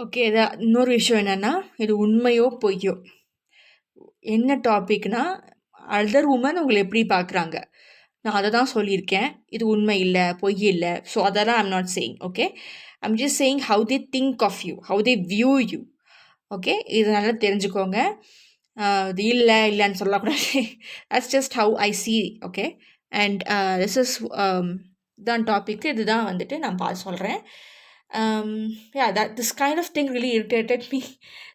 Okay. இன்னொரு விஷயம் என்னன்னா, இது உண்மையோ, பொய்யோ? என்ன டாபிக்னா, அதர் வுமன் உங்கள எப்படி பார்க்குறாங்க? நான் அத தான் சொல்லியிருக்கேன். இது உண்மை இல்ல, பொய் இல்ல. ஸோ அதெல்லாம் I'm not saying. Okay. I'm just saying how they think of you, how they view you. Okay. இது நல்லா தெரிஞ்சுக்கோங்க. இது இல்லன்னு சொல்லக்கூடாது. That's just how I see. Okay. And this is இதுதான் டாபிக். இதுதான் வந்துட்டு நான் சொல்றேன். Yeah, this kind of thing really irritated me.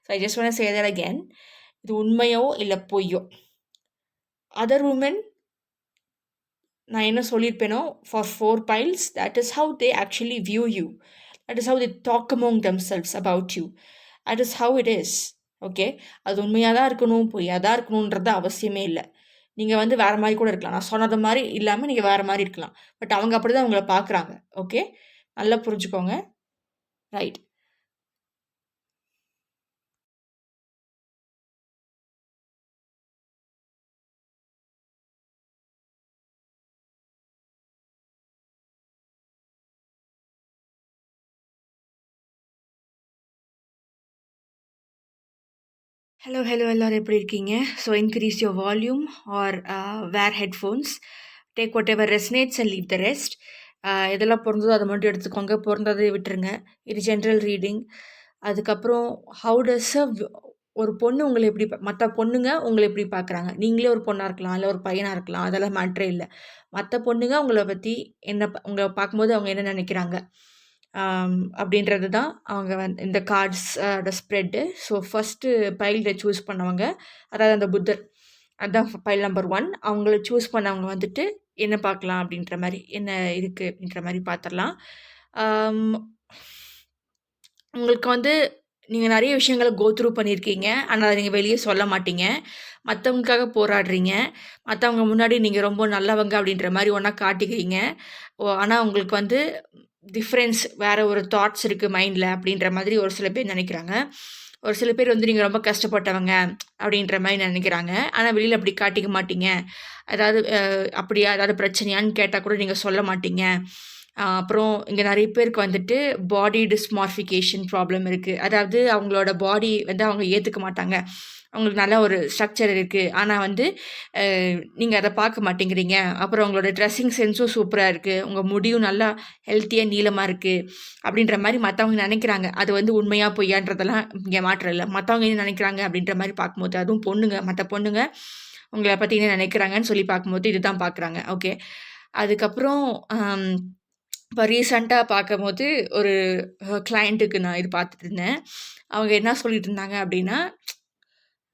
So I just want to say that again. இது உண்மையோ இல்ல பொய்யோ? அதர் உமன் நான் என்ன சொல்லியிருப்பேனோ, for 4 piles, that is how they actually view you. That is how they talk among themselves about you. That is how it is. Okay. அது உண்மையாக தான் இருக்கணும், பொய்யாக தான் இருக்கணுன்றது அவசியமே இல்லை. நீங்கள் வந்து வேறு மாதிரி கூட இருக்கலாம். நான் சொன்னது மாதிரி இல்லாமல் நீங்கள் வேறு மாதிரி இருக்கலாம். பட் அவங்க அப்படி தான் உங்களை பார்க்குறாங்க. ஓகே. நல்லா புரிஞ்சுக்கோங்க. ரைட். ஹலோ எல்லோரும் எப்படி இருக்கீங்க? So increase your volume or wear headphones. Take whatever resonates and leave the rest. எதெல்லாம் பொருந்ததோ அதை மட்டும் எடுத்துக்கோங்க, பொருந்ததை விட்டுருங்க. இது ஜென்ரல் ரீடிங். அதுக்கப்புறம் ஹவு டஸ் ஒரு பொண்ணு உங்களை எப்படி மற்ற பொண்ணுங்க உங்களை எப்படி பார்க்குறாங்க? நீங்களே ஒரு பொண்ணாக இருக்கலாம், இல்லை ஒரு பையனாக இருக்கலாம், அதெல்லாம் மேட்ரே இல்லை. மற்ற பொண்ணுங்க உங்களை பற்றி உங்களை பார்க்கும்போது அவங்க என்ன நினைக்கிறாங்க அப்படின்றது தான் அவங்க இந்த கார்ட்ஸ் ஸ்ப்ரெட்டு. ஸோ ஃபஸ்ட்டு பைலில் சூஸ் பண்ணவங்க, அதாவது அந்த புத்தர், அதுதான் பைல் நம்பர் 1. அவங்கள சூஸ் பண்ணவங்க வந்துட்டு என்ன பார்க்கலாம் அப்படின்ற மாதிரி, என்ன இருக்குது அப்படின்ற மாதிரி பார்த்துடலாம். உங்களுக்கு வந்து நீங்கள் நிறைய விஷயங்கள த்ரூ பண்ணியிருக்கீங்க. ஆனால் அதை நீங்கள் வெளியே சொல்ல மாட்டீங்க. மற்றவங்களுக்காக போராடுறீங்க. மற்றவங்க முன்னாடி நீங்கள் ரொம்ப நல்லவங்க அப்படின்ற மாதிரி ஒன்றா காட்டிக்கிறீங்க. ஆனால் உங்களுக்கு வந்து டிஃப்ரென்ஸ், வேறு ஒரு தாட்ஸ் இருக்குது மைண்டில் அப்படின்ற மாதிரி ஒரு சில பேர் நினைக்கிறாங்க. ஒரு சில பேர் வந்து நீங்கள் ரொம்ப கஷ்டப்பட்டவங்க அப்படின்ற மாதிரி நினைக்கிறாங்க. ஆனால் வெளியில் அப்படி காட்டிக்க மாட்டீங்க. அதாவது அப்படியா ஏதாவது பிரச்சனையான்னு கேட்டால் கூட நீங்கள் சொல்ல மாட்டீங்க. அப்புறம் இங்கே நிறைய பேருக்கு வந்துட்டு பாடி டிஸ்மார்ஃபிகேஷன் ப்ராப்ளம் இருக்குது. அதாவது அவங்களோட பாடி வந்து அவங்க ஏற்றுக்க மாட்டாங்க. அவங்களுக்கு நல்ல ஒரு ஸ்ட்ரக்சர் இருக்குது, ஆனால் வந்து நீங்கள் அதை பார்க்க மாட்டேங்கிறீங்க. அப்புறம் உங்களோட ட்ரெஸ்ஸிங் சென்ஸும் சூப்பராக இருக்குது, உங்கள் முடியும் நல்லா ஹெல்த்தியாக நீளமாக இருக்குது அப்படின்ற மாதிரி மற்றவங்க நினைக்கிறாங்க. அது வந்து உண்மையாக பொய்யான்றதெல்லாம் இங்கே மாற்றம் இல்லை. மற்றவங்க என்ன நினைக்கிறாங்க அப்படின்ற மாதிரி பார்க்கும்போது, அதுவும் பொண்ணுங்க, மற்ற பொண்ணுங்க உங்களை பற்றி என்ன நினைக்கிறாங்கன்னு சொல்லி பார்க்கும்போது இதுதான் பார்க்குறாங்க. ஓகே. அதுக்கப்புறம் இப்போ ரீசெண்டாக பார்க்கும்போது ஒரு கிளையண்ட்டுக்கு நான் இது பார்த்துட்டு இருந்தேன். அவங்க என்ன சொல்லிட்டு இருந்தாங்க அப்படின்னா,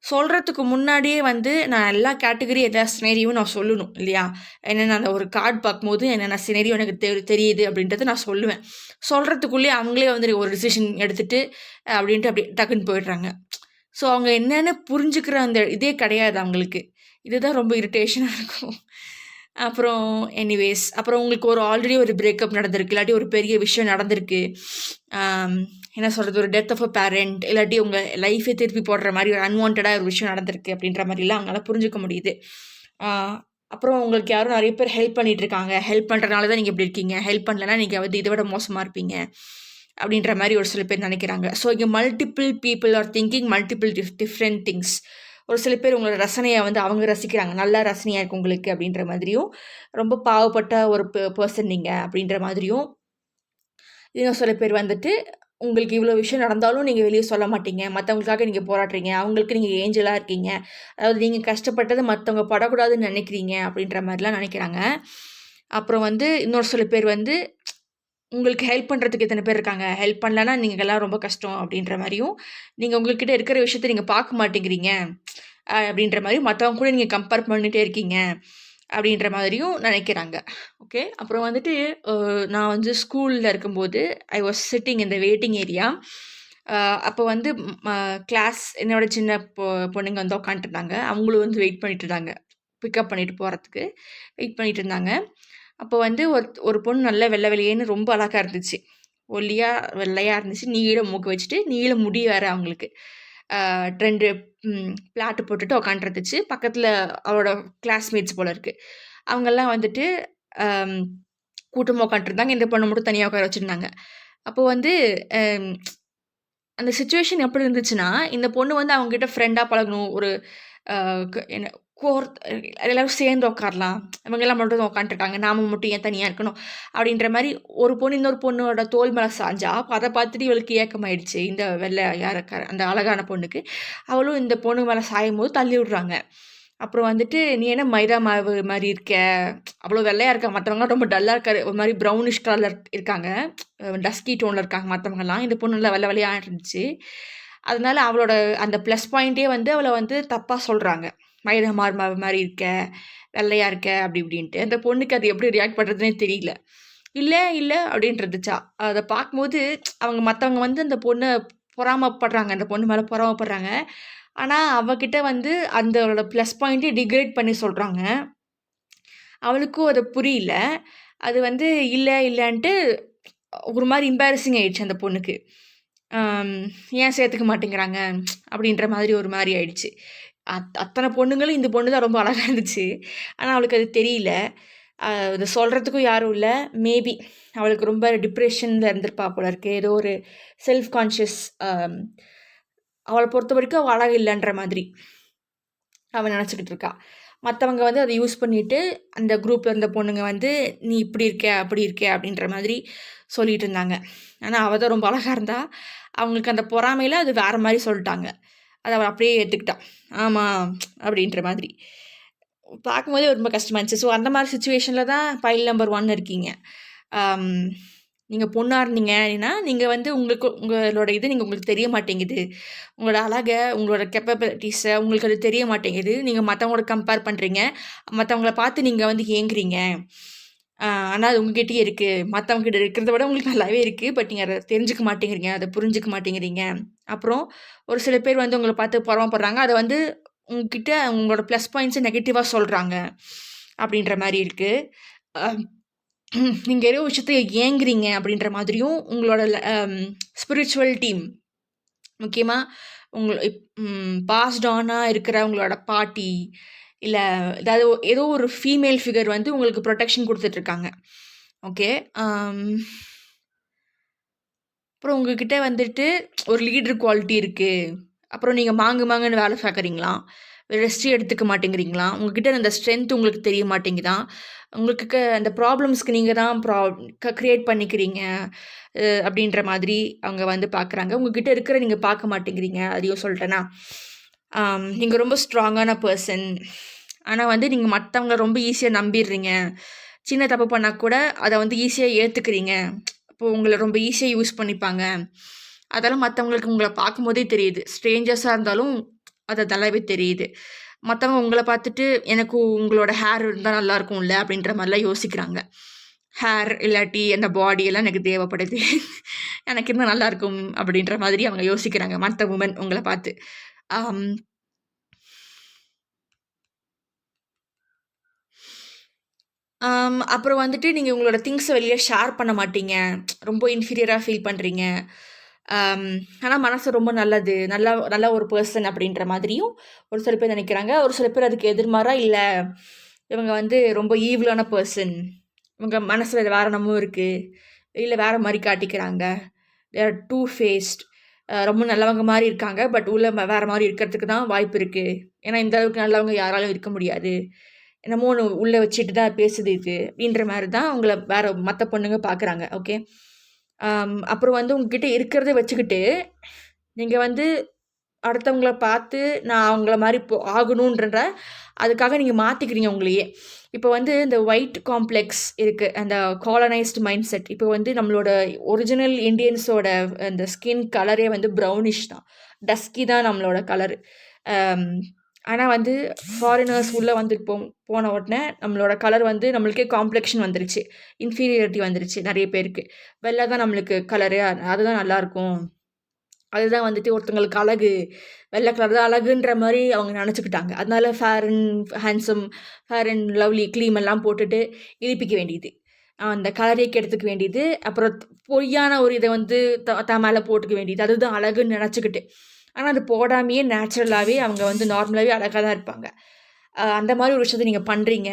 சொல்கிறதுக்கு முன்னாடியே வந்து நான் எல்லா கேட்டகரி எல்லா சினேரியும் நான் சொல்லணும் இல்லையா? என்னென்ன அந்த ஒரு கார்டு பார்க்கும்போது என்னென்ன சினேரியோ எனக்கு தெரியுது அப்படின்றத நான் சொல்லுவேன். சொல்கிறதுக்குள்ளேயே அவங்களே வந்து ஒரு டிசிஷன் எடுத்துகிட்டு அப்படின்ட்டு அப்படி டக்குன்னு போயிடுறாங்க. ஸோ அவங்க என்னென்னு புரிஞ்சுக்கிற அந்த இதே கிடையாது அவங்களுக்கு. இதுதான் ரொம்ப இரிட்டேஷனாக இருக்கும். அப்புறம் எனிவேஸ், அப்புறம் உங்களுக்கு ஆல்ரெடி ஒரு பிரேக்கப் நடந்திருக்கு, இல்லாட்டி ஒரு பெரிய விஷயம் நடந்திருக்கு. என்ன சொல்கிறது, ஒரு டெத் ஆஃப் அ பேரண்ட், இல்லாட்டி உங்கள் லைஃபே திருப்பி போடுற மாதிரி ஒரு அன்வான்டாக ஒரு விஷயம் நடந்திருக்கு அப்படின்ற மாதிரிலாம் அவங்களால புரிஞ்சுக்க முடியுது. அப்புறம் உங்களுக்கு யாரும் நிறைய பேர் ஹெல்ப் பண்ணிகிட்ருக்காங்க. ஹெல்ப் பண்ணுறதுனால தான் நீங்கள் இப்படி இருக்கீங்க. ஹெல்ப் பண்ணலன்னா நீங்கள் வந்து இதை விட மோசமாக இருப்பீங்க அப்படின்ற மாதிரி ஒரு சில பேர் நினைக்கிறாங்க. ஸோ இங்கே multiple people are thinking multiple different things. ஒரு சில பேர் உங்களோட ரசனையை வந்து அவங்க ரசிக்கிறாங்க. நல்லா ரசனையாக இருக்குது உங்களுக்கு அப்படின்ற மாதிரியும், ரொம்ப பாவப்பட்ட ஒரு பர்சன் நீங்கள் அப்படின்ற மாதிரியும். இன்னும் சில பேர் வந்துட்டு உங்களுக்கு இவ்வளோ விஷயம் நடந்தாலும் நீங்கள் வெளியே சொல்ல மாட்டீங்க. மற்றவங்களுக்காக நீங்கள் போராடுறீங்க. அவங்களுக்கு நீங்கள் ஏஞ்சலாக இருக்கீங்க. அதாவது நீங்கள் கஷ்டப்பட்டது மற்றவங்க படக்கூடாதுன்னு நினைக்கிறீங்க அப்படின்ற மாதிரிலாம் நினைக்கிறாங்க. அப்புறம் வந்து இன்னொரு சில பேர் வந்து உங்களுக்கு ஹெல்ப் பண்ணுறதுக்கு எத்தனை பேர் இருக்காங்க, ஹெல்ப் பண்ணலன்னா நீங்கள்லாம் ரொம்ப கஷ்டம் அப்படின்ற மாதிரியும், நீங்கள் உங்கள்கிட்ட இருக்கிற விஷயத்த நீங்கள் பார்க்க மாட்டேங்கிறீங்க அப்படின்ற மாதிரி மற்றவங்க கூட நீங்கள் கம்பேர் பண்ணிகிட்டே இருக்கீங்க அப்படின்ற மாதிரியும் நினைக்கிறாங்க. ஓகே. அப்புறம் வந்துட்டு நான் வந்து ஸ்கூலில் இருக்கும்போது ஐ வாஸ் சிட்டிங் இந்த வெயிட்டிங் ஏரியா. அப்போ வந்து கிளாஸ் என்னோட சின்ன பொண்ணுங்க வந்து உட்காந்துருந்தாங்க. அவங்களும் வந்து வெயிட் பண்ணிட்டு இருந்தாங்க, பிக்கப் பண்ணிட்டு போகிறதுக்கு வெயிட் பண்ணிட்டு இருந்தாங்க. அப்போ வந்து ஒரு பொண்ணு நல்லா வெள்ளை வெளியேன்னு ரொம்ப அழகாக இருந்துச்சு. வெள்ளையாக இருந்துச்சு. நீள மூக்கு வச்சுட்டு நீள முடி வேறு அவங்களுக்கு. 2 பிளாட்டு போட்டுட்டு உட்காந்துருந்துச்சு. பக்கத்தில் அவளோட கிளாஸ்மேட்ஸ் போல் இருக்குது. அவங்கெல்லாம் வந்துட்டு கூட்டமாக உட்காந்துருந்தாங்க. இந்த பொண்ணை மட்டும் தனியாக உட்கார வச்சுருந்தாங்க. அப்போது வந்து அந்த சிச்சுவேஷன் எப்படி இருந்துச்சுன்னா, இந்த பொண்ணு வந்து அவங்ககிட்ட ஃப்ரெண்டா பழகணும். ஒரு என்ன எல்லாரும் சேர்ந்து உட்காரலாம். இவங்கலாம் மட்டும் தான் உட்காந்துருக்காங்க. நாம மட்டும் ஏன் தனியா இருக்கணும்? அப்படின்ற மாரி ஒரு பொண்ணு இன்னொரு பொண்ணோட தோள் மேல சாஞ்சா, அத பார்த்துட்டு இவளுக்கு ஏக்கமாயிடுச்சு. இந்த வெள்ளையா அந்த அழகான பொண்ணுக்கு. அவளும் இந்த பொண்ணு மேல சாயும்போது தள்ளி விடுறாங்க. அப்புறம் வந்துட்டு, "நீ என்ன மைதா மாவு மாரி இருக்க? அவ்வளோ வெள்ளையா இருக்க. மத்தவங்கலாம் ரொம்ப டல்லா இருக்காரு. ஒரு மாரி ப்ரௌனிஷ் கலர்ல இருக்காங்க. டஸ்கி டோன்ல இருக்காங்க மத்தவங்கலாம். இந்த பொண்ணு நல்லா வெள்ள வெள்ளையா இருந்துச்சு. அதனால அவளோட அந்த ப்ளஸ் பாயிண்ட்டே வந்து அவள வந்து தப்பா சொல்றாங்க. மைதா மாவு மாரி இருக்க, வெள்ளையா இருக்க அப்படி இப்படின்ட்டு. அந்த பொண்ணுக்கு அது எப்படி ரியாக்ட் பண்றதுன்னே தெரியல. "இல்ல, இல்ல" அப்படின்னு இருந்துச்சா. அத பார்க்கும்போது அவங்க மத்தவங்க வந்து அந்த பொண்ண பொறாமப்படுறாங்க. அந்த பொண்ணு மேல பொறாமப்படுறாங்க. ஆனா, அவகிட்ட வந்து அந்தோட ப்ளஸ் பாயிண்ட்டே டிக்ரேட் பண்ணி சொல்றாங்க. அவளுக்கும் அது புரியல. அது வந்து இல்ல, இல்லன்ட்டு ஒரு மாரி எம்பாரஸிங் ஆயிடுச்சு அந்த பொண்ணுக்கு. அம் ஏன் சேர்த்துக்க மாட்டேங்கிறாங்க? அப்படின்ற மாதிரி ஒரு மாரி ஆயிடுச்சு. அத்தன பொண்ணுங்களும் இந்த பொண்ணு தான் ரொம்ப அழகா இருந்துச்சு. ஆனா, அவளுக்கு அது தெரியல. அத சொல்றதுக்கும் யாரும் இல்ல. மேபி அவளுக்கு ரொம்ப டிப்ரஷன்ல இருந்திருப்பா போல இருக்கு. ஏதோ ஒரு செல்ஃப் கான்ஷியஸ் அவள பொறுத்தவரைக்கும் அவ அழகு இல்லன்ற மாதிரி. அவ நெனச்சுக்கிட்டு இருக்கா. மத்தவங்க வந்து அத யூஸ் பண்ணிட்டு, அந்த குரூப்ல இருந்த பொண்ணுங்க வந்து, "நீ இப்படி இருக்க, அப்படி இருக்க" அப்படின்ற மாதிரி சொல்லிட்டு இருந்தாங்க. ஆனா, அவ தான் ரொம்ப அழகா இருந்தா. அவங்களுக்கு அந்த பொறாமையில அது வேற மாரி சொல்ட்டாங்க. அத அவ அப்படியே ஏத்துக்கிட்டா. ஆமா, அப்படின்ற மாதிரி. பார்க்கும்போதே ரொம்ப கஷ்டமா இருந்துச்சு. ஸோ, அந்த மாரி சிச்சுவேஷன்ல தான் பைல் நம்பர் 1 இருக்கீங்க. அம் நீங்க பொண்ணா இருந்தீங்க அப்படின்னா, நீங்க வந்து உங்களோட இது உங்களுக்கு தெரிய மாட்டேங்குது. உங்களோட அழக, உங்களோட கேப்பபிலிட்டீஸ உங்களுக்கு அது தெரிய மாட்டேங்குது. நீங்க மத்தவங்களோட கம்பேர் பண்றீங்க. மத்தவங்கள பார்த்து நீங்க வந்து ஏங்குறீங்க. ஆனா அது உங்ககிட்டயே இருக்கு. மத்தவங்க கிட்ட இருக்கிறத விட உங்களுக்கு நல்லாவே இருக்கு. பட் நீங்க அத தெரிஞ்சுக்க மாட்டேங்கிறீங்க. அத புரிஞ்சுக்க மாட்டேங்கிறீங்க. அப்புறம் ஒரு சில பேர் வந்து உங்கள பார்த்து பொறாமப்படுறாங்க. அத வந்து உங்ககிட்ட உங்களோட ப்ளஸ் பாயிண்ட்ஸ நெகட்டிவா சொல்றாங்க. அப்படின்ற மாரி இருக்கு. அ நீங்க ஏதோ விஷயத்த ஏங்குறீங்க அப்படின்ற மாதிரியும் உங்களோட ஸ்பிரிச்சுவல் டீம் முக்கியமா உங்க பாஸ்ட் ஆனா இருக்கிற உங்களோட பாட்டி, இல்ல ஏதாவது ஏதோ ஒரு ஃபீமேல் ஃபிகர் வந்து உங்களுக்கு புரொடெக்ஷன் குடுத்துட்டு இருக்காங்க. ஓகே. அம் அப்புறம் உங்ககிட்ட வந்துட்டு ஒரு லீடர் குவாலிட்டி இருக்கு. அப்புறம் நீங்க மாங்குன்னு வேலை பார்க்குறீங்களாம். ரெஸ்ட்டே எடுத்துக்க மாட்டேங்கிறீங்களாம். உங்ககிட்ட அந்த ஸ்ட்ரென்த் உங்களுக்கு தெரிய மாட்டேங்குதாம். உங்களுக்கு அந்த ப்ராப்ளம்ஸ்க்கு நீங்க தான் கிரியேட் பண்ணிக்கிறீங்க. அப்படின்ற மாதிரி அவங்க வந்து பார்க்குறாங்க. உங்ககிட்ட இருக்கிற நீங்க பார்க்க மாட்டேங்கிறீங்க. அதையும் சொல்ட்டேனா? நீங்க ரொம்ப ஸ்ட்ராங்கான பெர்சன். ஆனா வந்து நீங்க மத்தவங்கள ரொம்ப ஈஸியா நம்பிர்றீங்க. சின்ன தப்பு பண்ணா கூட அத வந்து ஈஸியா ஏத்துக்கிறீங்க. அப்போ உங்கள ரொம்ப ஈஸியா யூஸ் பண்ணிப்பாங்க. அதெல்லாம் மத்தவங்களுக்கு உங்கள பார்க்கும்போதே தெரியுது. ஸ்ட்ரேஞ்சர்ஸா இருந்தாலும் அது நல்லாவே தெரியுது. மத்தவங்க உங்கள பார்த்துட்டு, "எனக்கு உங்களோட ஹேர் இருந்தா நல்லாருக்கும்ல" அப்படின்ற மாரிலாம் யோசிக்கிறாங்க. ஹேர் இல்லாட்டி அந்த பாடி எல்லாம் எனக்கு தேவைப்படுது. எனக்கு இருந்தா நல்லாருக்கும் அப்படின்ற மாதிரி அவங்க யோசிக்கிறாங்க. மத்த வுமன் உங்கள பார்த்து. ஆம். அப்புறம் வந்துட்டு நீங்க உங்களோட திங்க்ஸ வெளிய ஷேர் பண்ண மாட்டீங்க. ரொம்ப இன்ஃபீரியரா ஃபீல் பண்றீங்க. அம் ஆனா மனசு ரொம்ப நல்லது. நல்ல ஒரு பெர்சன் அப்படின்ற மாதிரியும் ஒரு சில பேர் நெனைக்கிறாங்க. ஒரு சில பேர் அதுக்கு எதிர்மாறா, இல்ல இவங்க வந்து ரொம்ப ஈவிலான பெர்சன். இவங்க மனசுல வேற என்னமோ இருக்கு. இல்ல வேற மாரி காட்டிக்கிறாங்க. They are two faced. ரொம்ப நல்லவங்க மாரி இருக்காங்க. பட் உள்ள வேற மாரி இருக்கிறதுக்கு தான் வாய்ப்பு இருக்கு. ஏன்னா இந்த அளவுக்கு நல்லவங்க யாராலும் இருக்க முடியாது. என்னமோ ஒண்ணு உள்ள வச்சுட்டு தான் பேசுது இது. அப்படின்ற மாரி தான் உங்கள வேற மத்த பொண்ணுங்க பார்க்குறாங்க. ஓகே. அப்புறம் வந்து உங்ககிட்ட இருக்கிறத வச்சுக்கிட்டு, நீங்க வந்து அடுத்தவங்கள பார்த்து நான் அவங்கள மாரி ஆகணுன்றத அதுக்காக நீங்க மாத்திக்கிறீங்க உங்களையே. இப்ப வந்து இந்த ஒயிட் காம்ப்ளெக்ஸ் இருக்கு. அந்த காலனைஸ்ட் மைண்ட் செட். இப்ப வந்து நம்மளோட ஒரிஜினல் இண்டியன்ஸோட அந்த ஸ்கின் கலரே வந்து ப்ரௌனிஷ் தான். டஸ்கி தான் நம்மளோட கலரு. அம் ஆனா வந்து ஃபாரினர்ஸ் உள்ள வந்து போன உடனே நம்மளோட கலர் வந்து நம்மளுக்கே காம்ப்ளெக்ஷன் வந்துருச்சு. இன்ஃபீரியாரிட்டி வந்துருச்சு நெறைய பேருக்கு. வெள்ள தான் நம்மளுக்கு கலரு. அதுதான் நல்லாருக்கும். அதுதான் வந்துட்டு ஒருத்தங்களுக்கு அழகு. வெள்ள கலர் தான் அழகுன்ற மாரி அவங்க நெனச்சுக்கிட்டாங்க. அதனால fair and handsome, fair and lovely cream எல்லாம் போட்டுட்டு இழிப்பிக்க வேண்டியது. அந்த கலரே கெடுத்துக்க வேண்டியது. அப்புறம் பொய்யான ஒரு இத வந்து தான் மேல போட்டுக்க வேண்டியது. அதுதான் அழகுன்னு நெனச்சுக்கிட்டு. ஆனா அது போடாமயே நேச்சுரலாவே அவங்க வந்து நார்மலாவே அழகா தான் இருப்பாங்க. அந்த மாதிரி ஒரு விஷயத்த நீங்கள் பண்ணுறீங்க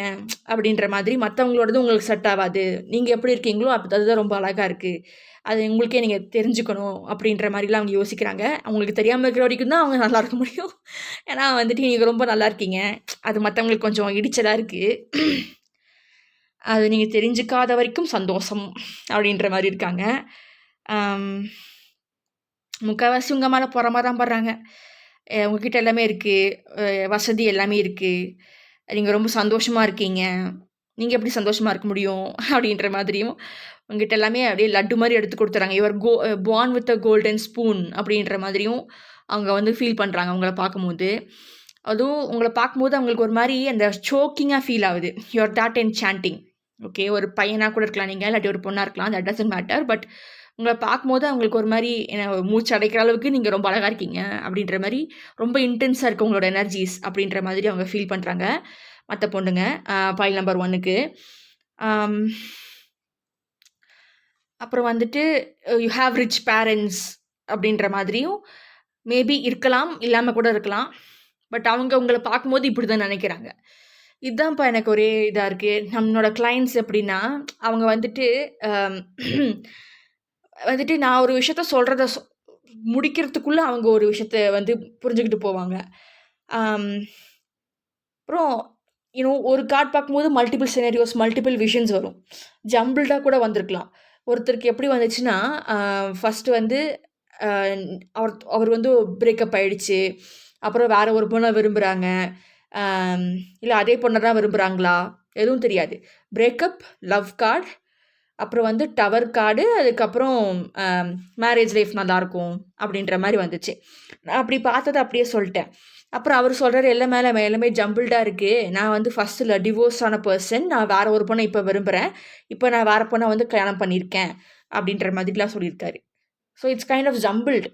அப்படின்ற மாதிரி. மற்றவங்களோடது உங்களுக்கு செட் ஆகாது, நீங்கள் எப்படி இருக்கீங்களோ அதுதான் ரொம்ப அழகாக இருக்குது, அது உங்களுக்கே நீங்கள் தெரிஞ்சுக்கணும் அப்படின்ற மாதிரிலாம் அவங்க யோசிக்கிறாங்க. அவங்களுக்கு தெரியாமல் இருக்கிற வரைக்கும் தான் அவங்க நல்லா இருக்க முடியும். ஏன்னா வந்துட்டு நீங்கள் ரொம்ப நல்லா இருக்கீங்க, அது மற்றவங்களுக்கு கொஞ்சம் இடிச்சதாக இருக்குது, அது நீங்கள் தெரிஞ்சுக்காத வரைக்கும் சந்தோஷம் அப்படின்ற மாதிரி இருக்காங்க. முக்கால்வாசி உங்கள் மேலே பொறாம தான் படுறாங்க. உங்ககிட்ட எல்லாமே இருக்குது, வசதி எல்லாமே இருக்குது, நீங்கள் ரொம்ப சந்தோஷமாக இருக்கீங்க, நீங்கள் எப்படி சந்தோஷமாக இருக்க முடியும் அப்படின்ற மாதிரியும் உங்ககிட்ட எல்லாமே அப்படியே லட்டு மாதிரி எடுத்து கொடுத்துறாங்க. Your born with a golden spoon அப்படின்ற மாதிரியும் அவங்க வந்து ஃபீல் பண்ணுறாங்க உங்களை பார்க்கும்போது. அதுவும் உங்களை பார்க்கும்போது அவங்களுக்கு ஒரு மாதிரி அந்த சோக்கிங்காக ஃபீல் ஆகுது. Your that and sanding. Okay, ஒரு பையனாக கூட இருக்கலாம் நீங்கள், இல்லாட்டி ஒரு பொண்ணாக இருக்கலாம், தட் டசன்ட் மேட்டர். பட் உங்களை பார்க்கும்போது அவங்களுக்கு ஒரு மாதிரி மூச்சு அடைக்கிற அளவுக்கு நீங்கள் ரொம்ப அழகாக இருக்கீங்க அப்படின்ற மாதிரி, ரொம்ப இன்டென்ஸாக இருக்குது உங்களோட எனர்ஜிஸ் அப்படின்ற மாதிரி அவங்க ஃபீல் பண்ணுறாங்க மற்ற பொண்ணுங்க பைல் நம்பர் 1க்கு. அப்புறம் வந்துட்டு யூ ஹாவ் ரிச் பேரண்ட்ஸ் அப்படின்ற மாதிரியும் மேபி இருக்கலாம், இல்லாமல் கூட இருக்கலாம். பட் அவங்க உங்களை பார்க்கும்போது இப்படி தான் நினைக்கிறாங்க. இதுதான்ப்பா எனக்கு ஒரே இதாக இருக்குது. நம்மளோட கிளைண்ட்ஸ் எப்படின்னா, அவங்க வந்துட்டு வந்துட்டு நான் ஒரு விஷயத்த சொல்கிறத முடிக்கிறதுக்குள்ளே அவங்க ஒரு விஷயத்த வந்து புரிஞ்சுக்கிட்டு போவாங்க. அப்புறம் ஒரு கார்ட் பார்க்கும்போது மல்டிபிள் சினாரியோஸ், மல்டிபிள் விஷன்ஸ் வரும். ஜம்பிள்டாக கூட வந்திருக்கலாம். ஒருத்தருக்கு எப்படி வந்துச்சுன்னா, ஃபஸ்ட்டு வந்து அவர் வந்து பிரேக்கப் ஆகிடுச்சு, அப்புறம் வேறு ஒரு பொண்ணை விரும்புகிறாங்க, இல்லை அதே பொண்ணை தான் விரும்புகிறாங்களா எதுவும் தெரியாது. பிரேக்கப், லவ் கார்டு, அப்புறம் வந்து டவர் கார்டு, அதுக்கப்புறம் மேரேஜ் லைஃப் நல்லாயிருக்கும் அப்படின்ற மாதிரி வந்துச்சு. நான் அப்படி பார்த்ததை அப்படியே சொல்லிட்டேன். அப்புறம் அவர் சொல்கிறார், எல்லாமே ஜம்பிள்டாக இருக்குது, நான் வந்து ஃபஸ்ட்டில் டிவோர்ஸ் ஆன பர்சன், நான் வேறு ஒரு பொண்ணை இப்போ விரும்புகிறேன், இப்போ நான் வேறு பொண்ணை வந்து கல்யாணம் பண்ணியிருக்கேன் அப்படின்ற மாதிரிலாம் சொல்லியிருக்காரு. So it's kind of jumbled.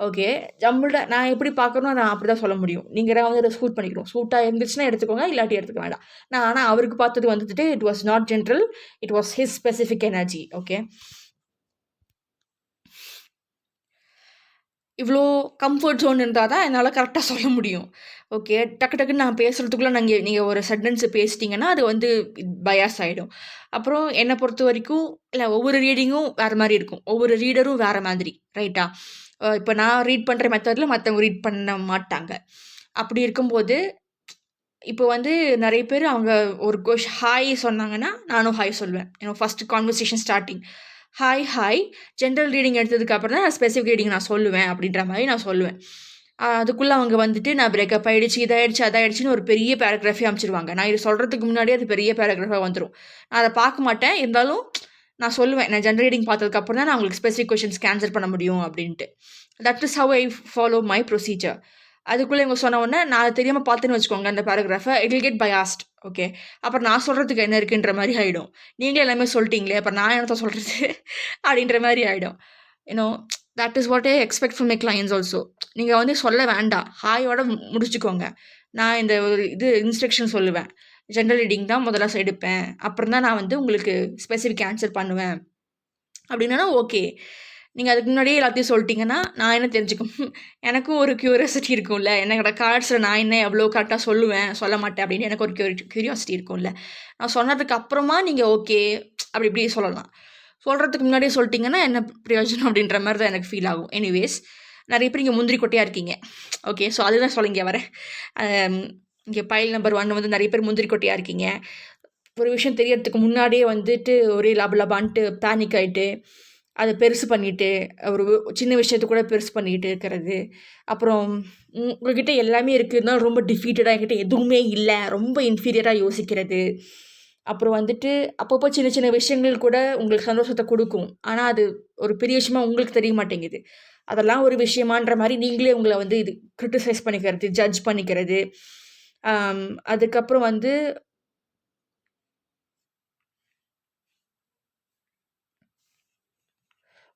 Okay, ஜம்பிள்டாக நான் எப்படி பார்க்கணும், நான் அப்படி தான் சொல்ல முடியும். நீங்கள் வந்து சூட் பண்ணிக்கணும், சூட்டாக இருந்துச்சுன்னா எடுத்துக்கோங்க, இல்லாட்டி எடுத்துக்க வேண்டாம். நான் ஆனால் அவருக்கு பார்த்தது வந்துட்டு it was not general, it was his specific energy. Okay, இவ்வளோ கம்ஃபர்ட் ஜோன் இருந்தால் தான் என்னால் கரெக்டாக சொல்ல முடியும். ஓகே, டக்குன்னு நான் பேசுகிறதுக்குள்ளே நீங்கள் ஒரு சென்டென்ஸு பேசிட்டிங்கன்னா அது வந்து பயாஸ் ஆகிடும். அப்புறம் என்னை பொறுத்த வரைக்கும் இல்லை, ஒவ்வொரு ரீடிங்கும் வேறு மாதிரி இருக்கும், ஒவ்வொரு ரீடரும் வேறு மாதிரி, ரைட்டா? இப்போ நான் ரீட் பண்ணுற மெத்தடில் மற்றவங்க ரீட் பண்ண மாட்டாங்க. அப்படி இருக்கும்போது இப்போ வந்து நிறைய பேர் அவங்க ஒரு ஹாய் சொன்னாங்கன்னா நானும் ஹாய் சொல்லுவேன். First conversation starting hi general reading எடுத்ததுக்கு அப்புறம் தான் ஸ்பெசிஃபிக் ரீடிங் நான் சொல்லுவேன் அப்படின்ற மாதிரி நான் சொல்லுவேன். அதுக்குள்ளே அவங்க வந்துட்டு நான் பிரேக்கப் ஆகிடுச்சு, இதாகிடுச்சு, அதாகிடுச்சின்னு ஒரு பெரிய பேராகிராஃபே அமைச்சிருவாங்க. நான் இது சொல்கிறதுக்கு முன்னாடியே அது பெரிய பேராகிராஃபாக வந்துடும். நான் அதை பார்க்க மாட்டேன், இருந்தாலும் நான் சொல்லுவேன், நான் ஜென்ரல் ரீடிங் பார்த்ததுக்கப்புறம் தான் நான் உங்களுக்கு ஸ்பெசிஃபிக் கொஷின்ஸ்க்கு ஆன்சர் பண்ண முடியும் அப்படின்ட்டு. That is how I follow my procedure. அதுக்குள்ளே இவங்க சொன்ன உடனே நான் தெரியாமல் பார்த்துன்னு வச்சுக்கோங்க அந்த பேராகிராஃபை, it will get biased. Okay, அப்புறம் நான் சொல்கிறதுக்கு என்ன இருக்குன்ற மாதிரி ஆகிடும். நீங்களே எல்லாமே சொல்லிட்டீங்களே, அப்புறம் நான் என்னத்த சொல்கிறது அப்படின்ற மாதிரி ஆகிடும். That is what I expect from my clients also. நீங்கள் வந்து சொல்ல வேண்டாம், ஹாயோட முடிச்சுக்கோங்க. நான் இந்த ஒரு இன்ஸ்ட்ரக்ஷன் சொல்லுவேன், ஜென்ரல் ரீடிங் தான் முதல்ல எடுப்பேன், அப்புறம் தான் நான் வந்து உங்களுக்கு ஸ்பெசிஃபிக் ஆன்சர் பண்ணுவேன் அப்படின்னா ஓகே. நீங்கள் அதுக்கு முன்னாடியே எல்லாத்தையும் சொல்லிட்டீங்கன்னா நான் என்ன தெரிஞ்சுக்கணும், எனக்கும் ஒரு க்யூரியாசிட்டி இருக்கும்ல, என்னோட கார்ட்ஸில் நான் என்ன எவ்வளோ கரெக்டாக சொல்ல மாட்டேன் அப்படின்னு எனக்கு ஒரு க்யூரியாசிட்டி இருக்கும்ல. நான் சொன்னதுக்கு அப்புறமா நீங்கள் ஓகே அப்படி இப்படி சொல்லலாம். சொல்கிறதுக்கு முன்னாடியே சொல்லிட்டிங்கன்னா என்ன பிரயோஜனம் அப்படின்ற மாதிரி தான் எனக்கு ஃபீல் ஆகும். எனிவேஸ், நிறைய பேர் இங்கே முந்திரி கொட்டையாக இருக்கீங்க. ஓகே, ஸோ அதுதான் சொல்ல இங்கே வரேன். இங்கே பைல் நம்பர் 1 வந்து நிறைய பேர் முந்திரி கொட்டையாக இருக்கீங்க. ஒரு விஷயம் தெரியறதுக்கு முன்னாடியே வந்துட்டு ஒரே லபான்ட்டு பேனிக் ஆகிட்டு அதை பெருசு பண்ணிவிட்டு, ஒரு சின்ன விஷயத்த கூட பெருசு பண்ணிக்கிட்டு இருக்கிறது. அப்புறம் உங்கள்கிட்ட எல்லாமே இருக்குதுன்னா ரொம்ப டிஃபீட்டடாக, என்கிட்ட எதுவுமே இல்லை, ரொம்ப இன்ஃபீரியராக யோசிக்கிறது. அப்புறம் வந்துட்டு அப்பப்போ சின்ன சின்ன விஷயங்கள் கூட உங்களுக்கு சந்தோஷத்தை கொடுக்கும், ஆனால் அது ஒரு பெரிய விஷயமா உங்களுக்கு தெரிய மாட்டேங்குது. அதெல்லாம் ஒரு விஷயமான்ற மாதிரி நீங்களே உங்களை வந்து இது கிரிட்டிசைஸ் பண்ணிக்கிறது, ஜட்ஜ் பண்ணிக்கிறது. அதுக்கப்புறம் வந்து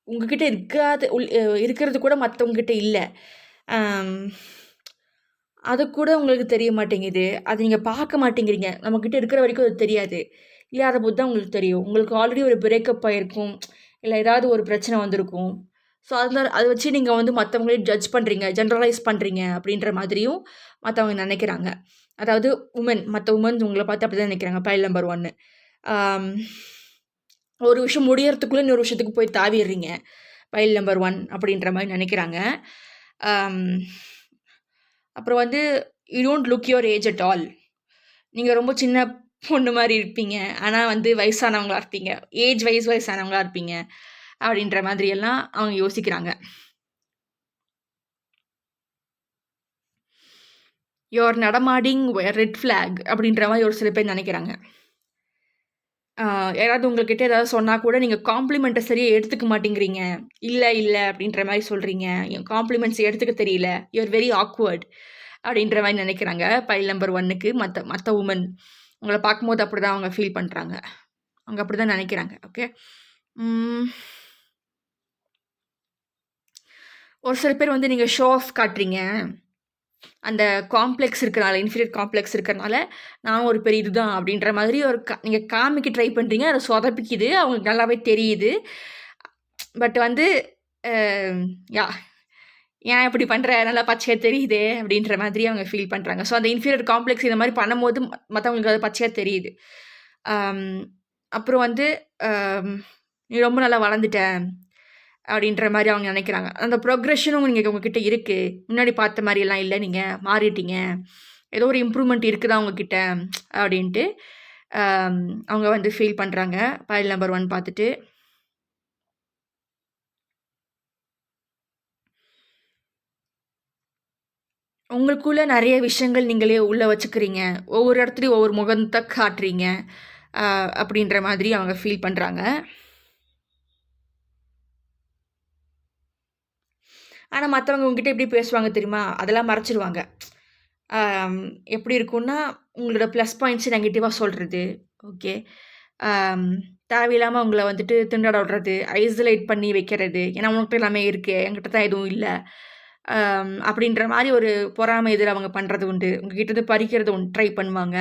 உங்ககிட்ட இருக்கிறது கூட மற்றவங்ககிட்ட இல்லை, அது கூட உங்களுக்கு தெரிய மாட்டேங்குது. அது நீங்கள் பார்க்க மாட்டேங்கிறீங்க. நம்மக்கிட்ட இருக்கிற வரைக்கும் அது தெரியாது. இல்லாத போது தான் உங்களுக்கு தெரியும். உங்களுக்கு ஆல்ரெடி ஒரு பிரேக்கப் ஆகிருக்கும், இல்லை ஏதாவது ஒரு பிரச்சனை வந்திருக்கும். ஸோ அதை வச்சு நீங்கள் வந்து மற்றவங்களே ஜட்ஜ் பண்ணுறீங்க, ஜென்ரலைஸ் பண்ணுறீங்க அப்படின்ற மாதிரியும் மற்றவங்க நினைக்கிறாங்க. அதாவது மற்ற உமன் உங்கள பார்த்து அப்படி தான் நினைக்கிறாங்க. File number 1. ஆம், ஒரு விஷயம் முடியறதுக்குள்ள இன்னொரு விஷயத்துக்கு போய் தாவிர்றீங்க. பைல் நம்பர் 1 அப்படின்ற மாரி நெனைக்கிறாங்க. ஆம், அப்புறம் வந்து you don't look your age at all. நீங்க ரொம்ப சின்ன பொண்ணு மாரி இருப்பீங்க. ஆனா வந்து வயசானவங்களா இருப்பீங்க. ஏஜ் வைஸ் வயசானவங்களா இருப்பீங்க. அப்படின்ற மாதிரி எல்லாம் அவங்க யோசிக்கிறாங்க. யூ ஆர் நடமாடிங் ரெட் ஃபிளாக் அப்படின்ற மாரி ஒரு சில பேர் நெனைக்கிறாங்க. யாராவது உங்ககிட்ட ஏதாவது சொன்னா கூட நீங்க காம்ப்ளிமெண்ட்ட சரியா எடுத்துக்க மாட்டேங்கிறீங்க. இல்ல, இல்ல அப்படின்ற மாரி சொல்றீங்க. என் காம்ப்ளிமெண்ட்ஸ் எடுத்துக்க தெரியல. யூ ஆர் வெரி ஆக்வர்ட் அப்படின்ற மாரி நெனைக்கிறாங்க. பைல் நம்பர் 1க்கு மத்த மத்த வுமன். உங்கள பார்க்கும்போது அப்படிதான் அவங்க ஃபீல் பண்றாங்க. அவங்க அப்படிதான் நெனைக்கிறாங்க. ஓகே. ம். ஒரு சில பேர் வந்து நீங்க ஷோ ஆஃப் காட்டுறீங்க. அந்த காம்ப்ளெக்ஸ் இருக்கனால, இன்ஃபீரியர் காம்ப்ளெக்ஸ் இருக்கறனால, நான் ஒரு பெரிய இதுதான் அப்படின்ற மாதிரி ஒரு நீங்க காமிக்க ட்ரை பண்றீங்க. அது சொதப்பிக்குது. அவங்களுக்கு நல்லாவே தெரியுது. பட் வந்து அ யாஹ் ஏன் இப்படி பண்ற? நல்லா பச்சையா தெரியுதே! அப்படின்ற மாதிரி அவங்க ஃபீல் பண்றாங்க. ஸோ அந்த இன்ஃபீரியர் காம்ப்ளெக்ஸ் இந்த மாரி பண்ணும்போது மத்தவங்களுக்கு அது பச்சையா தெரியுது. அம் அப்புறம் வந்து அம் "நீ ரொம்ப நல்லா வளர்ந்துட்ட" அப்படின்ற மாரி அவங்க நெனைக்கிறாங்க. அந்த ப்ரொக்ரஷனும் நீங்க உங்ககிட்ட இருக்கு. முன்னாடி பார்த்த மாரியெல்லாம் இல்ல. நீங்க மாறிட்டீங்க. ஏதோ ஒரு இம்ப்ரூவ்மென்ட் இருக்குதா உங்ககிட்ட அப்படின்ட்டு அம் அவங்க வந்து ஃபீல் பண்றாங்க. ஃபைல் நம்பர் 1 பார்த்துட்டு. உங்களுக்குள்ள நெறைய விஷயங்கள் நீங்களே உள்ள வச்சுக்கிறீங்க. ஒவ்வொரு இடத்துலயும் ஒவ்வொரு முகத்த காட்டுறீங்க. அ அப்படின்ற மாதிரி அவங்க ஃபீல் பண்றாங்க. ஆனா மத்தவங்க உங்ககிட்ட எப்படி பேசுவாங்க தெரியுமா? அதெல்லாம் மறைச்சிருவாங்க. அம் எப்படி இருக்கும்னா, உங்களோட ப்ளஸ் பாயிண்ட்ஸ் நெகட்டிவா சொல்றது. ஓகே. அம் தேவையில்லாம உங்கள வந்துட்டு திண்டாட விடுறது, ஐசோலேட் பண்ணி வைக்கிறது. ஏன்னா உன்கிட்ட எல்லாமே இருக்கு. என்கிட்ட தான் எதுவும் இல்ல. அப்படின்ற மாரி ஒரு பொறாமை எதிர் அவங்க பண்றது உண்டு. உங்ககிட்ட இருந்து பறிக்கிறது ட்ரை பண்ணுவாங்க.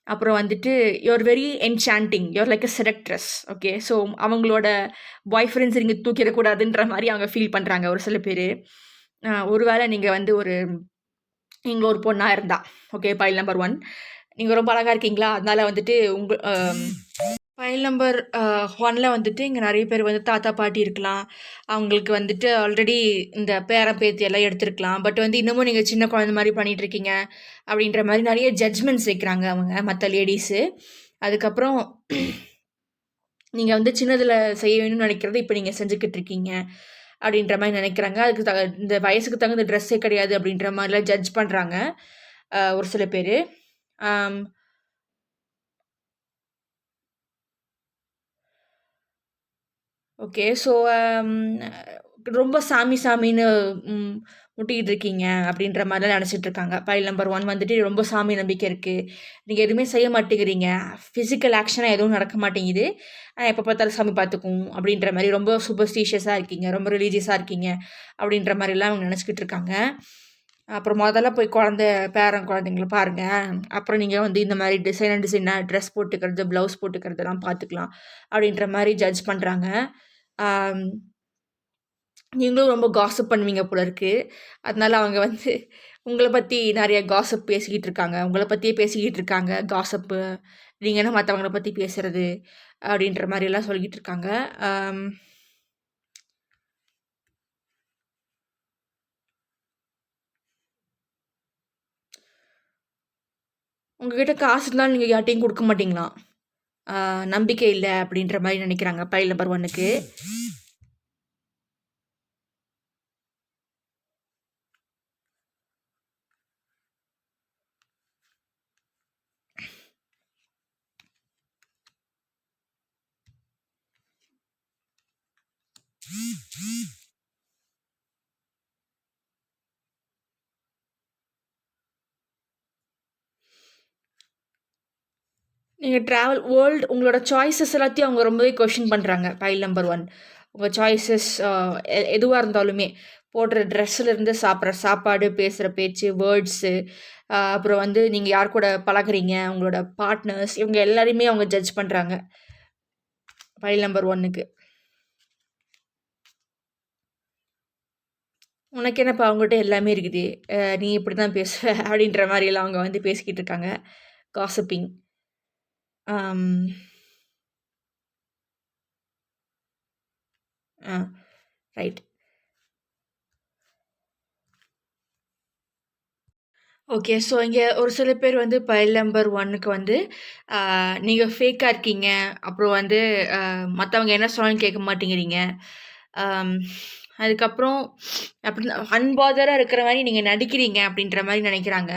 அப்புறம் வந்துட்டு you are very enchanting. You are like a seductress. Okay. So அவங்களோட பாய் ஃப்ரெண்ட்ஸ் நீங்க தூக்கிறக்கூடாதுன்ற மாரி அவங்க ஃபீல் பண்றாங்க ஒரு சில பேரு. ஒரு வேள நீங்க வந்து நீங்க ஒரு பொண்ணா இருந்தா, ஓகே பைல் நம்பர் 1. நீங்க ரொம்ப அழகா இருக்கீங்களா? அதனால வந்துட்டு ஃபைல் நம்பர் 1ல வந்துட்டு இங்க நெறைய பேர் வந்து தாத்தா, பாட்டி இருக்கலாம். அவங்களுக்கு வந்துட்டு ஆல்ரெடி இந்த பேரன், பேத்தி எல்லாம் எடுத்திருக்கலாம். பட் வந்து இன்னமும் நீங்க சின்ன குழந்தை மாரி பண்ணிட்டுருக்கீங்க. அப்படின்ற மாரி நெறைய ஜட்ஜ்மெண்ட்ஸ் வைக்கிறாங்க அவங்க, மத்த லேடீஸு. அதுக்கப்புறம் நீங்க வந்து சின்னதுல செய்ய வேணும்னு நெனைக்கிறத இப்ப நீங்க செஞ்சுக்கிட்டு இருக்கீங்க. அப்படின்ற மாரி நெனைக்கிறாங்க. அதுக்கு இந்த வயசுக்கு தகுந்த ட்ரெஸ்ஸே கிடையாது அப்படின்ற மாரிலாம் ஜட்ஜ் பண்றாங்க. ஒரு சில பேரு. ஆம். ஓகே. ஸோ ரொம்ப சாமி சாமின்னு ம் முட்டிக்கிட்டு இருக்கீங்க அப்படின்ற மாரிலாம் நெனச்சிட்டு இருக்காங்க. பைல் நம்பர் 1 வந்துட்டு ரொம்ப சாமி நம்பிக்கை இருக்கு. நீங்க எதுவுமே செய்ய மாட்டேங்கிறீங்க. ஃபிசிக்கல் ஆக்ஷனா எதுவும் நடக்க மாட்டேங்குது. எப்ப பார்த்தாலும் சாமி பார்த்துக்கும் அப்படின்ற மாரி ரொம்ப சூப்பர்ஸ்டிஷியஸா இருக்கீங்க. ரொம்ப ரிலீஜியஸா இருக்கீங்க. அப்படின்ற மாரிலாம் அவங்க நெனச்சுக்கிட்டு இருக்காங்க. அப்புறம் மொதல்ல போய் பேரன் குழந்தைங்கள பாருங்க. அப்புறம் நீங்க வந்து இந்த மாரி டிசைனா ட்ரெஸ் போட்டுக்கிறது, ப்ளவுஸ் போட்டுக்கிறதெல்லாம் பார்த்துக்கலாம். அப்படின்ற மாரி ஜட்ஜ் பண்றாங்க. ஆம். நீங்களும் ரொம்ப காசிப் பண்ணுவீங்க போல இருக்கு. அதனால அவங்க வந்து உங்கள பத்தி நெறைய காசிப் பேசிக்கிட்டு இருக்காங்க. உங்கள பத்தியே பேசிக்கிட்டு இருக்காங்க. காசிப்பு. நீங்க என்ன மத்தவங்கள பத்தி பேசுறது? அப்படின்ற மாரிலாம் சொல்லிக்கிட்டு இருக்காங்க. அம் உங்ககிட்ட காசு இருந்தாலும் நீங்க யார்ட்டயும் குடுக்க மாட்டீங்களாம். ஆ நம்பிக்கை இல்ல அப்படின்ற மாரி நெனைக்கிறாங்க. பைல் நம்பர் 1க்கு. நீங்க உங்களோட சாய்ஸஸ் எல்லாத்தையும் அவங்க ரொம்பவே கொஸ்டின் பண்றாங்க. File number 1. உங்க சாய்ஸஸ் எதுவா இருந்தாலுமே, போடுற ட்ரெஸ்ஸுலருந்து சாப்பிடுற சாப்பாடு, பேசுற பேச்சு, வேர்ட்ஸு, அப்புறம் வந்து நீங்க யார் கூட பழகுறீங்க, உங்களோட பார்ட்னர்ஸ் இவங்க எல்லாரையுமே அவங்க ஜட்ஜ் பண்றாங்க. பைல் நம்பர் 1க்கு. உனக்கு என்னப்பா அவங்ககிட்ட எல்லாமே இருக்குது. நீ இப்படி தான் பேசுவ அப்படின்ற மாரியெல்லாம் அவங்க வந்து பேசிக்கிட்டு இருக்காங்க. காசிப்பிங். ஆம். ஆ. ரைட். ஓகே. ஸோ இங்க ஒரு சில பேர் வந்து பைல் நம்பர் 1க்கு வந்து நீங்க ஃபேக்கா இருக்கீங்க. அப்புறம் வந்து மத்தவங்க என்ன சொன்னாலும் கேட்க மாட்டேங்கிறீங்க. அம் அதுக்கப்புறம் அப்படி அன்பாதரா இருக்கிற மாரி நீங்க நடிக்கிறீங்க அப்படின்ற மாரி நெனைக்கிறாங்க.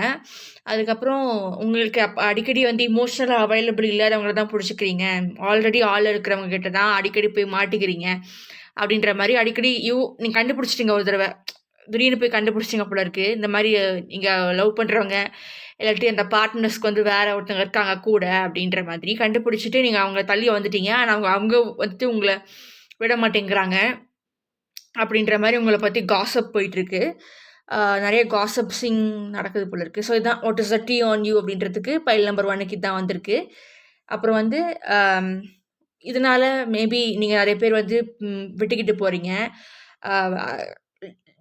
அதுக்கப்புறம் உங்களுக்கு அடிக்கடி வந்து எமோஷனலா அவைலபிள் இல்லாதவங்கள தான் புடிச்சுக்கிறீங்க. ஆல்ரெடி ஆள் இருக்கிறவங்க கிட்ட தான் அடிக்கடி போய் மாட்டிக்கிறீங்க. அப்படின்ற மாரி அடிக்கடி நீங்க கண்டுபிடிச்சுட்டீங்க ஒரு தடவ. திடீர்னு போய் கண்டுபிடிச்சிட்டீங்க போல இருக்கு. இந்த மாரி நீங்க லவ் பண்றவங்க, இல்லாட்டி அந்த பார்ட்னர்ஸ்க்கு வந்து வேற ஒருத்தவங்க இருக்காங்க கூட அப்படின்ற மாதிரி கண்டுபிடிச்சுட்டு நீங்க அவங்கள தள்ளி வந்துட்டீங்க. ஆனா அவங்க அவங்க வந்துட்டு உங்கள விட மாட்டேங்கிறாங்க. அப்படின்ற மாரி உங்கள பத்தி காசிப் போயிட்டுருக்கு. நெறைய காசிப்ஸிங் நடக்குது போல இருக்கு. ஸோ இதான் what is the tea on you அப்படின்றதுக்கு பைல் நம்பர் 1க்கு இதான் வந்திருக்கு. அப்புறம் வந்து அம் இதனால மேபி நீங்க நெறைய பேர் வந்து விட்டுக்கிட்டு போறீங்க. அ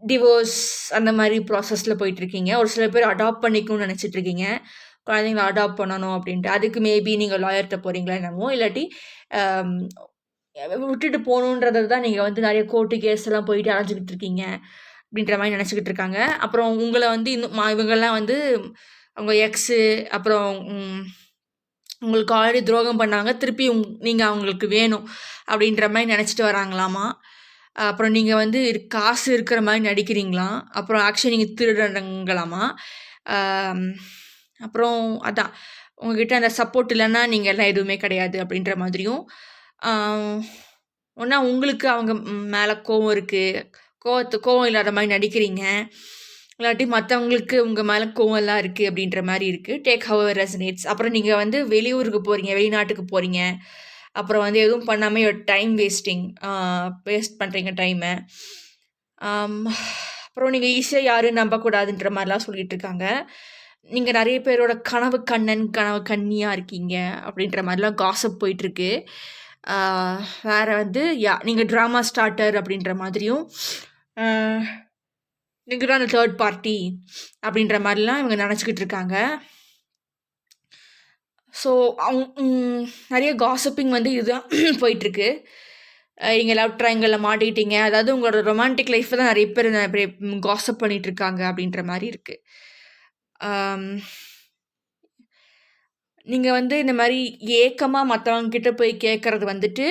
டிவோர்ஸ் அந்த மாரி ப்ராசஸ்ல போயிட்டுருக்கீங்க. ஒரு சில பேர் அடாப்ட் பண்ணிக்கணும்னு நெனச்சிட்டுருக்கீங்க. குழந்தைங்கள அடாப்ட் பண்ணணும் அப்டின்ட்டு. அதுக்கு மேபி நீங்க லாயர்ட்ட போறீங்களா என்னமோ! இல்லாட்டி அம் விட்டுட்டு போணுன்றத தான் நீங்க வந்து நெறைய கோர்ட்டு கேஸ்லாம் போயிட்டு அலைஞ்சுகிட்டு இருக்கீங்க. அப்டின்ற மாரி நெனச்சுக்கிட்டு இருக்காங்க. அப்புறம் உங்கள வந்து இன்னும் இவங்கலாம் வந்து உங்க எக்ஸு அப்புறம் உங்களுக்கு ஆல்ரெடி துரோகம் பண்ணாங்க. திருப்பி நீங்க அவங்களுக்கு வேணும். அப்டின்ற மாரி நெனச்சுட்டு வராங்களாமா. அப்புறம் நீங்க வந்து காசு இருக்கிற மாரி நடிக்கிறீங்களாம். அப்புறம் ஆக்சுவலி நீங்க திருடனுங்களாமா. அம் அப்புறம் அதான். உங்ககிட்ட அந்த சப்போர்ட் இல்லன்னா, நீங்கலாம் எதுவுமே கிடையாது அப்டின்ற மாதிரியும். ஆ ஒண்ணா உங்களுக்கு அவங்க மேல கோவம் இருக்கு. கோவம் இல்லாத மாரி நடிக்கிறீங்க. இல்லாட்டி மத்தவங்களுக்கு உங்க மேல கோவம்லாம் இருக்கு அப்டின்ற மாரி இருக்கு. Take how resonates. அப்புறம் நீங்க வந்து வெளியூருக்கு போறீங்க, வெளிநாட்டுக்கு போறீங்க. அப்புறம் வந்து எதுவும் பண்ணாம டைம் வேஸ்டிங். வேஸ்ட் பண்றீங்க டைம. ஆம். அப்புறம் நீங்க ஈஸியா யாரையும் நம்பக்கூடாதுன்ற மாரிலாம் சொல்லிட்டு இருக்காங்க. நீங்க நெறைய பேரோட கனவு கண்ணன், கனவு கன்னியா இருக்கீங்க அப்டின்ற மாரிலாம் காசிப் போயிட்டுருக்கு. ஆ வேற வந்து நீங்க ட்ராமா ஸ்டார்ட்டர் அப்டின்ற மாதிரியும், ஆ நீங்க தான் அந்த 3 பார்ட்டி அப்டின்ற மாரிலாம் இவங்க நெனச்சுக்கிட்டு இருக்காங்க. ஸோ நெறைய காசிப்பிங் வந்து இதுதான் போயிட்டுருக்கு. நீங்க லவ் ட்ரையாங்கிள்ல மாட்டிக்கிட்டீங்க. அதாவது உங்களோட ரொமான்டிக் லைஃப்ப தான் நெறைய பேர் காசிப் பண்ணிட்டு இருக்காங்க அப்டின்ற மாரி இருக்கு. ஆம். நீங்க வந்து இந்த மாரி ஏக்கமா மத்தவங்க கிட்ட போய் கேட்கறது வந்துட்டு,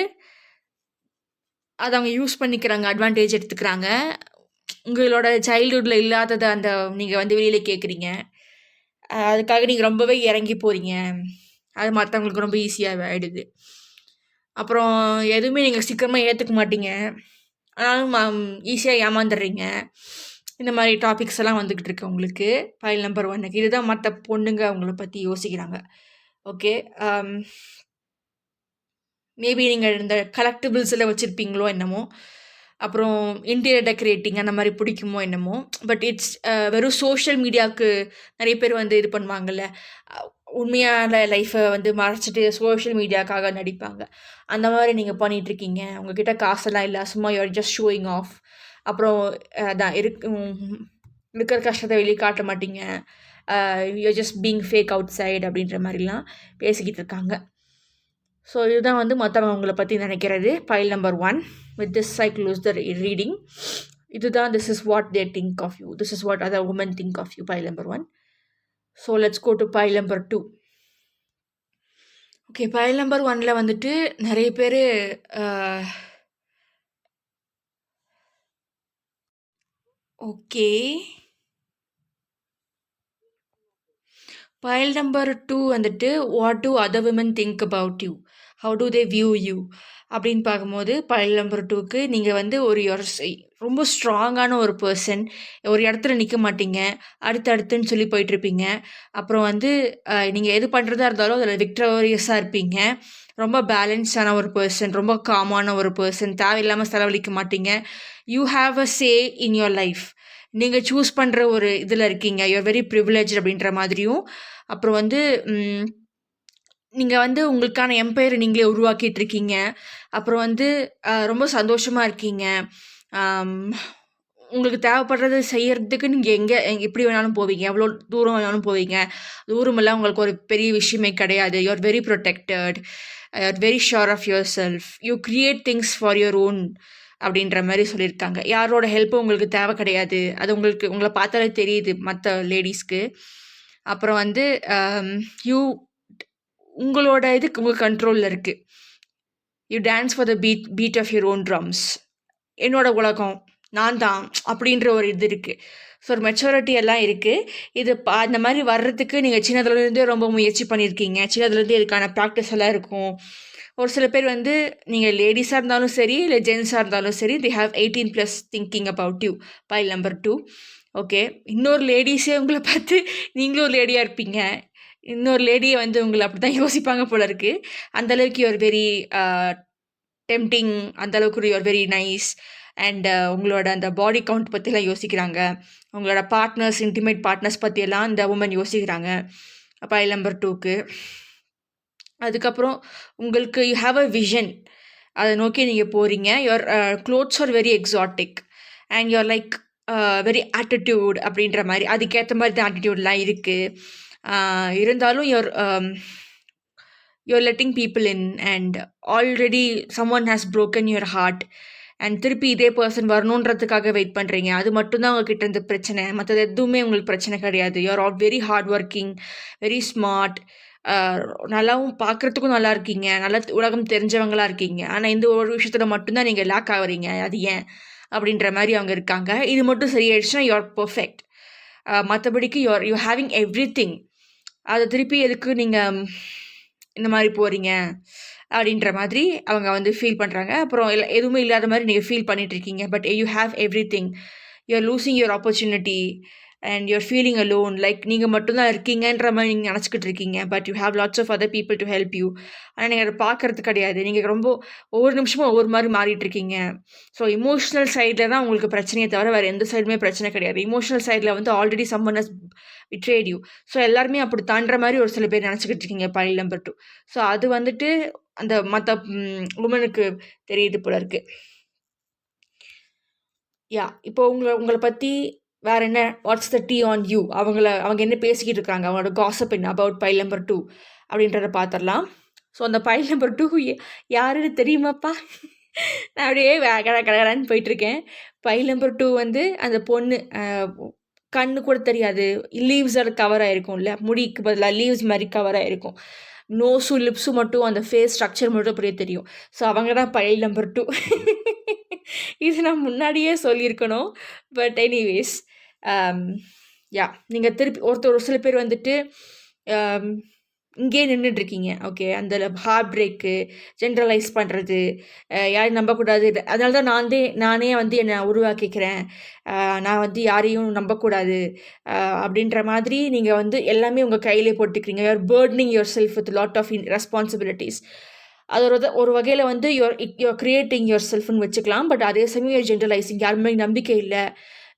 அத அவங்க யூஸ் பண்ணிக்கிறாங்க. அட்வான்டேஜ் எடுத்துக்கிறாங்க. உங்களோட சைல்ட்ஹுட்ல இல்லாதத நீங்க வந்து வெளியில கேட்குறீங்க. அதுக்காக நீங்க ரொம்பவே இறங்கி போறீங்க. அது மத்தவங்களுக்கு ரொம்ப ஈஸியா ஆயிடுது. அப்புறம் எதுவுமே நீங்க சீக்கிரமா ஏத்துக்க மாட்டீங்க. ஆனாலும் ஈஸியா ஏமாந்துடுறீங்க. இந்த மாரி டாபிக்ஸ் எல்லாம் வந்துகிட்டு இருக்கு உங்களுக்கு. ஃபைல் நம்பர் 1க்கு. இதுதான் மத்த பொண்ணுங்க உங்கள பத்தி யோசிக்கிறாங்க. ஓகே. அம் மேபி நீங்க இந்த கலெக்டிபிள்ஸ்ல வச்சிருப்பீங்களோ என்னமோ! அப்புறம் இன்டீரியர் டெக்கரேட்டிங் அந்த மாரி பிடிக்குமோ என்னமோ! பட் இட்ஸ் வெறும் சோஷியல் மீடியாவுக்கு நெறைய பேர் வந்து இது பண்ணுவாங்கல்ல. அ உண்மையான லைஃப வந்து மறைச்சிட்டு சோஷியல் மீடியாக்காக நடிப்பாங்க. அந்த மாரி நீங்க பண்ணிட்டுருக்கீங்க. உங்ககிட்ட காசெல்லாம் இல்ல. சும்மா you are just showing off. அப்புறம் அதான் இருக்கிற கஷ்டத்த வெளிய காட்ட மாட்டீங்க. You are just being fake outside அப்டின்ற மாரிலாம் பேசிக்கிட்டு இருக்காங்க. ஸோ இதுதான் வந்து மத்தவங்க உங்கள பத்தி நெனைக்கிறது. Pile number 1. With this I close the reading. இதுதான் this is what they think of you. This is what other woman think of you file number 1. So let's go to pile number 2. Okay. Pile number 1ல வந்துட்டு நெறைய பேரு அ okay. Pile number 2 வந்துட்டு what do other women think about you? How do they view you? அப்படின்னு பார்க்கும்போது file number 2க்கு நீங்க வந்து ரொம்ப ஸ்ட்ராங்கான ஒரு பெர்சன். ஒரு இடத்துல நிக்க மாட்டீங்க. அடுத்தடுத்துன்னு சொல்லி போயிட்டுருப்பீங்க. அப்புறம் வந்து நீங்க எது பண்றதா இருந்தாலும் அதில விக்டோரியஸா இருப்பீங்க. ரொம்ப பேலன்ஸ்டான ஒரு பெர்சன். ரொம்ப காமான ஒரு பெர்சன். தேவையில்லாம செலவழிக்க மாட்டீங்க. You have a say in your life. நீங்க சூஸ் பண்ற ஒரு இதுல இருக்கீங்க. யூ ஆர் வெரி பிரிவிலேஜ்ட் அப்படின்ற மாதிரியும், அப்புறம் வந்து ம் நீங்க வந்து உங்களுக்கான எம்பயர் நீங்களே உருவாக்கிட்டு இருக்கீங்க. அப்புறம் வந்து ரொம்ப சந்தோஷமா இருக்கீங்க. ஆம் உங்களுக்கு தேவைப்படுறது செய்யறதுக்கு நீங்கள் எப்படி வேணாலும் போவீங்க, எவ்வளோ தூரம் வேணாலும் போவீங்க. தூரமெல்லாம் உங்களுக்கு ஒரு பெரிய விஷயமே கிடையாது. You are very protected, you are very sure of your self, you create things for your own அப்படின்ற மாதிரி சொல்லியிருக்காங்க. யாரோட ஹெல்ப்பும் உங்களுக்கு தேவை கிடையாது. அது உங்களை பார்த்தாலே தெரியுது மற்ற லேடிஸ்க்கு. அப்புறம் வந்து யூ உங்களோட இதுக்கு உங்கள் கண்ட்ரோலில் இருக்குது. You dance for the beat of your own drums. என்னோட உலகம் நான் தான் அப்படின்ற ஒரு இது இருக்குது. ஸோ ஒரு மெச்சூரிட்டி எல்லாம் இருக்குது. இது அந்த மாதிரி வர்றதுக்கு நீங்கள் சின்னதுலேருந்தே ரொம்ப முயற்சி பண்ணியிருக்கீங்க. சின்னதுலேருந்தே இதுக்கான ப்ராக்டிஸ் எல்லாம் இருக்கும். ஒரு சில பேர் வந்து நீங்கள் லேடிஸாக இருந்தாலும் சரி, இல்லை ஜென்ஸாக இருந்தாலும் சரி, they have 18+ thinking about you. File number 2. Okay, இன்னொரு லேடிஸே உங்களை பார்த்து நீங்களும் ஒரு லேடியாக இருப்பீங்க. இன்னொரு லேடியை வந்து உங்களை அப்படி தான் யோசிப்பாங்க போல இருக்குது. அந்தளவுக்கு யூஆர் வெரி டெம்டிங், அந்தளவுக்கு யூஆர் வெரி நைஸ். அண்ட் உங்களோட அந்த பாடி கவுண்ட் பற்றிலாம் யோசிக்கிறாங்க. உங்களோட பார்ட்னர்ஸ், இன்டிமேட் பார்ட்னர்ஸ் பற்றியெல்லாம் இந்த உமன் யோசிக்கிறாங்க பைல் நம்பர் 2க்கு. அதுக்கப்புறம் உங்களுக்கு யூ ஹாவ் அ விஷன், அதை நோக்கி நீங்கள் போகிறீங்க. Your clothes are very exotic and you're like very attitude அப்படின்ற மாதிரி, அதுக்கேற்ற மாதிரி தான் ஆட்டிடியூட்லாம் இருக்குது. இருந்தாலும் you're letting people in and already someone has broken your heart and திருப்பி இதே பர்சன் வரணுன்றதுக்காக வெயிட் பண்ணுறீங்க. அது மட்டும்தான் உங்ககிட்ட இருந்து பிரச்சனை, மற்றது எதுவுமே உங்களுக்கு பிரச்சனை கிடையாது. You're all very hard working, very smart, நல்லாவும் பார்க்குறதுக்கும் நல்லா இருக்கீங்க, நல்லா உலகம் தெரிஞ்சவங்களாக இருக்கீங்க. ஆனால் இந்த ஒரு விஷயத்தில் மட்டும்தான் நீங்கள் லேக் ஆகுறீங்க. அது ஏன் அப்படின்ற மாதிரி அவங்க இருக்காங்க. இது மட்டும் சரியாயிடுச்சுன்னா யூஆர் பர்ஃபெக்ட். மற்றபடிக்கு யூ ஹேவிங் எவ்ரி திங். அதை திருப்பி எதுக்கு நீங்கள் இந்த மாதிரி போகிறீங்க அப்படின்ற மாதிரி அவங்க வந்து ஃபீல் பண்ணுறாங்க. அப்புறம் எதுவுமே இல்லாத மாதிரி நீங்கள் ஃபீல் பண்ணிகிட்ருக்கீங்க. But you have everything. You are losing your opportunity and you're feeling alone. Like நீங்கள் மட்டும்தான் இருக்கீங்கன்ற மாதிரி நீங்கள் நினச்சிக்கிட்டு இருக்கீங்க. But you have lots of other people to help you. ஆனால் நீங்கள் அதை பார்க்கறது கிடையாது. நீங்கள் ரொம்ப ஒவ்வொரு நிமிஷமும் ஒவ்வொரு மாதிரி மாறிட்டுருக்கீங்க. ஸோ இமோஷனல் சைடில் தான் உங்களுக்கு பிரச்சனையை தவிர வேறு எந்த சைடுமே பிரச்சனை கிடையாது. இமோஷனல் சைடில் வந்து already someone has betrayed you. So எல்லாருமே அப்படி தாண்டுற மாதிரி ஒரு சில பேர் நினச்சிக்கிட்டு இருக்கீங்க பைல் நம்பர் 2. ஸோ அது வந்துட்டு அந்த மற்ற உமனுக்கு தெரியுது போல இருக்குது. இப்போ உங்களை பற்றி வேறு என்ன, what's the tea on you, அவங்க என்ன பேசிக்கிட்டு இருக்காங்க, அவங்களோட காசப் என்ன அபவுட் பைல் நம்பர் 2 அப்படின்றத பார்த்துடலாம். ஸோ அந்த பைல் நம்பர் 2 யாருன்னு தெரியுமாப்பா? நான் அப்படியே கடகடான்னு போயிட்டுருக்கேன். பைல் நம்பர் 2 வந்து அந்த பொண்ணு கண்ணு கூட தெரியாது, லீவ்ஸோட கவர் ஆகிருக்கும்ல, முடிக்கு பதிலாக லீவ்ஸ் மாதிரி கவர் ஆகிருக்கும். நோஸும் லிப்ஸும் மட்டும், அந்த ஃபேஸ் ஸ்ட்ரக்சர் மட்டும் அப்படியே தெரியும். ஸோ அவங்க தான் பைல் நம்பர் 2. இது நான் முன்னாடியே சொல்லியிருக்கணும். பட் எனிவேஸ், நீங்கள் திருப்பி ஒரு சில பேர் வந்துட்டு இங்கேயே நின்றுட்டுருக்கீங்க. ஓகே, அந்த ஹார்ட் பிரேக்கு, ஜென்ரலைஸ் பண்ணுறது, யாரையும் நம்பக்கூடாது. அதனால தான் நானே வந்து என்னை உருவாக்கிக்கிறேன், நான் வந்து யாரையும் நம்பக்கூடாது அப்படின்ற மாதிரி நீங்கள் வந்து எல்லாமே உங்கள் கையிலே போட்டுக்கிறீங்க. You're burdening yourself with lot of responsibilities. அது ஒரு வகையில் வந்து யூஆர் கிரியேட்டிங் யுவர் செல்ஃப்னு வச்சுக்கலாம். பட் அதே சமயம் யூஆர் ஜென்ரலைசிங். யாருமே நம்பிக்கை இல்லை,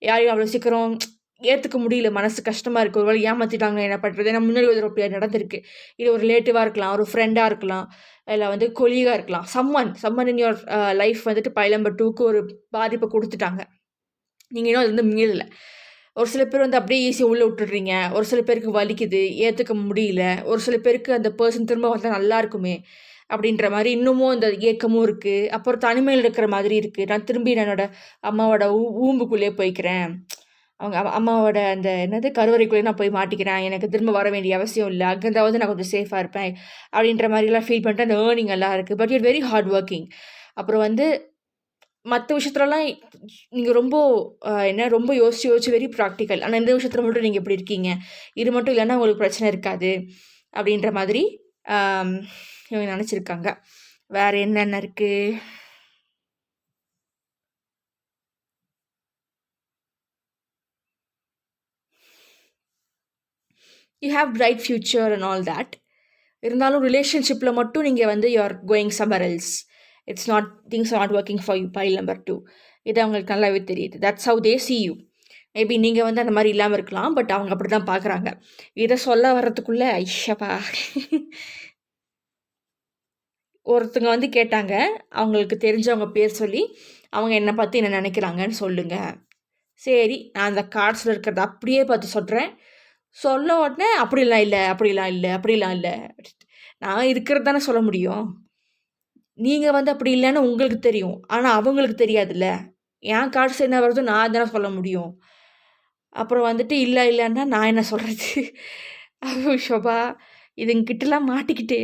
யாரையும் அவ்வளோ சீக்கிரம் ஏற்றுக்க முடியல, மனசு கஷ்டமாக இருக்குது. ஒரு வேளை ஏமாற்றிட்டாங்க, என்ன பண்ணுறது? ஏன்னா முன்னாடி ஒரு அப்படி நடந்திருக்கு. இது ஒரு ரிலேட்டிவாக இருக்கலாம், ஒரு ஃப்ரெண்டாக இருக்கலாம், இல்லை வந்து கொலீகாக இருக்கலாம். சம்மன் இன் யுவர் லைஃப் வந்துட்டு பைல் நம்பர் 2க்கு ஒரு பாதிப்பை கொடுத்துட்டாங்க. நீங்கள் இன்னும் அது வந்து மீறலை. ஒரு சில பேர் வந்து அப்படியே ஈஸியாக உள்ளே விட்டுடுறீங்க. ஒரு சில பேருக்கு வலிக்குது, ஏற்றுக்க முடியல. ஒரு சில பேருக்கு அந்த பர்சன் திரும்ப வந்தால் நல்லா இருக்குமே அப்படின்ற மாதிரி இன்னமும் அந்த ஏக்கமும் இருக்குது. அப்புறம் தனிமையில் இருக்கிற மாதிரி இருக்குது. நான் திரும்பி என்னோட அம்மாவோட ஊம்புக்குள்ளேயே போய்க்கிறேன், அவங்க அம்மாவோட அந்த என்னது கருவறைக்குள்ளே நான் போய் மாட்டிக்கிறேன், எனக்கு திரும்ப வர வேண்டிய அவசியம் இல்லை, அங்கேருந்தாவது நான் கொஞ்சம் சேஃபாக இருப்பேன் அப்படின்ற மாதிரிலாம் ஃபீல் பண்ணிட்டு அந்த ஏர்னிங் எல்லாம் இருக்குது. But you're very hard working. அப்புறம் வந்து மற்ற விஷயத்துலலாம் நீங்கள் ரொம்ப யோசிச்சு வெரி ப்ராக்டிக்கல். ஆனால் இந்த விஷயத்தில் மட்டும் நீங்கள் எப்படி இருக்கீங்க, இது மட்டும் இல்லைன்னா உங்களுக்கு பிரச்சனை இருக்காது அப்படின்ற மாதிரி இவங்க நினச்சிருக்காங்க. வேறு என்னென்ன இருக்குது? You have bright future and all that. இருந்தாலும் ரிலேஷன்ஷிப்பில் மட்டும் நீங்கள் வந்து you are going somewhere else. It's not, things are not working for you file number 2. இது அவங்களுக்கு நல்லாவே தெரியுது. That's how they see you. Maybe நீங்கள் வந்து அந்த மாதிரி இல்லாமல் இருக்கலாம், பட் அவங்க அப்படி தான் பார்க்குறாங்க. இதை சொல்ல வர்றதுக்குள்ளே ஐஷப்பா ஒருத்தங்க வந்து கேட்டாங்க, அவங்களுக்கு தெரிஞ்சவங்க பேர் சொல்லி, அவங்க என்னை பற்றி என்ன நினைக்கிறாங்கன்னு சொல்லுங்கள் சரி, நான் அந்த கார்ட்ஸில இருக்கிறத அப்படியே பார்த்து சொல்றேன். சொன்ன உடனே அப்படிலாம் இல்ல, அப்படிலாம் இல்ல, அப்படிலாம் இல்ல. நான் இருக்கிறது தானே சொல்ல முடியும். நீங்க வந்து அப்படி இல்லன்னு உங்களுக்கு தெரியும். ஆனா அவங்களுக்கு தெரியாதுல்ல. என் கார்ட்ஸ் என்ன வருதோ நான் தானே சொல்ல முடியும். அப்புறம் வந்துட்டு இல்ல, இல்லன்னா நான் என்ன சொல்றது? ஐயோ! ஷோபா! இதுங்கிட்டலாம் மாட்டிக்கிட்டு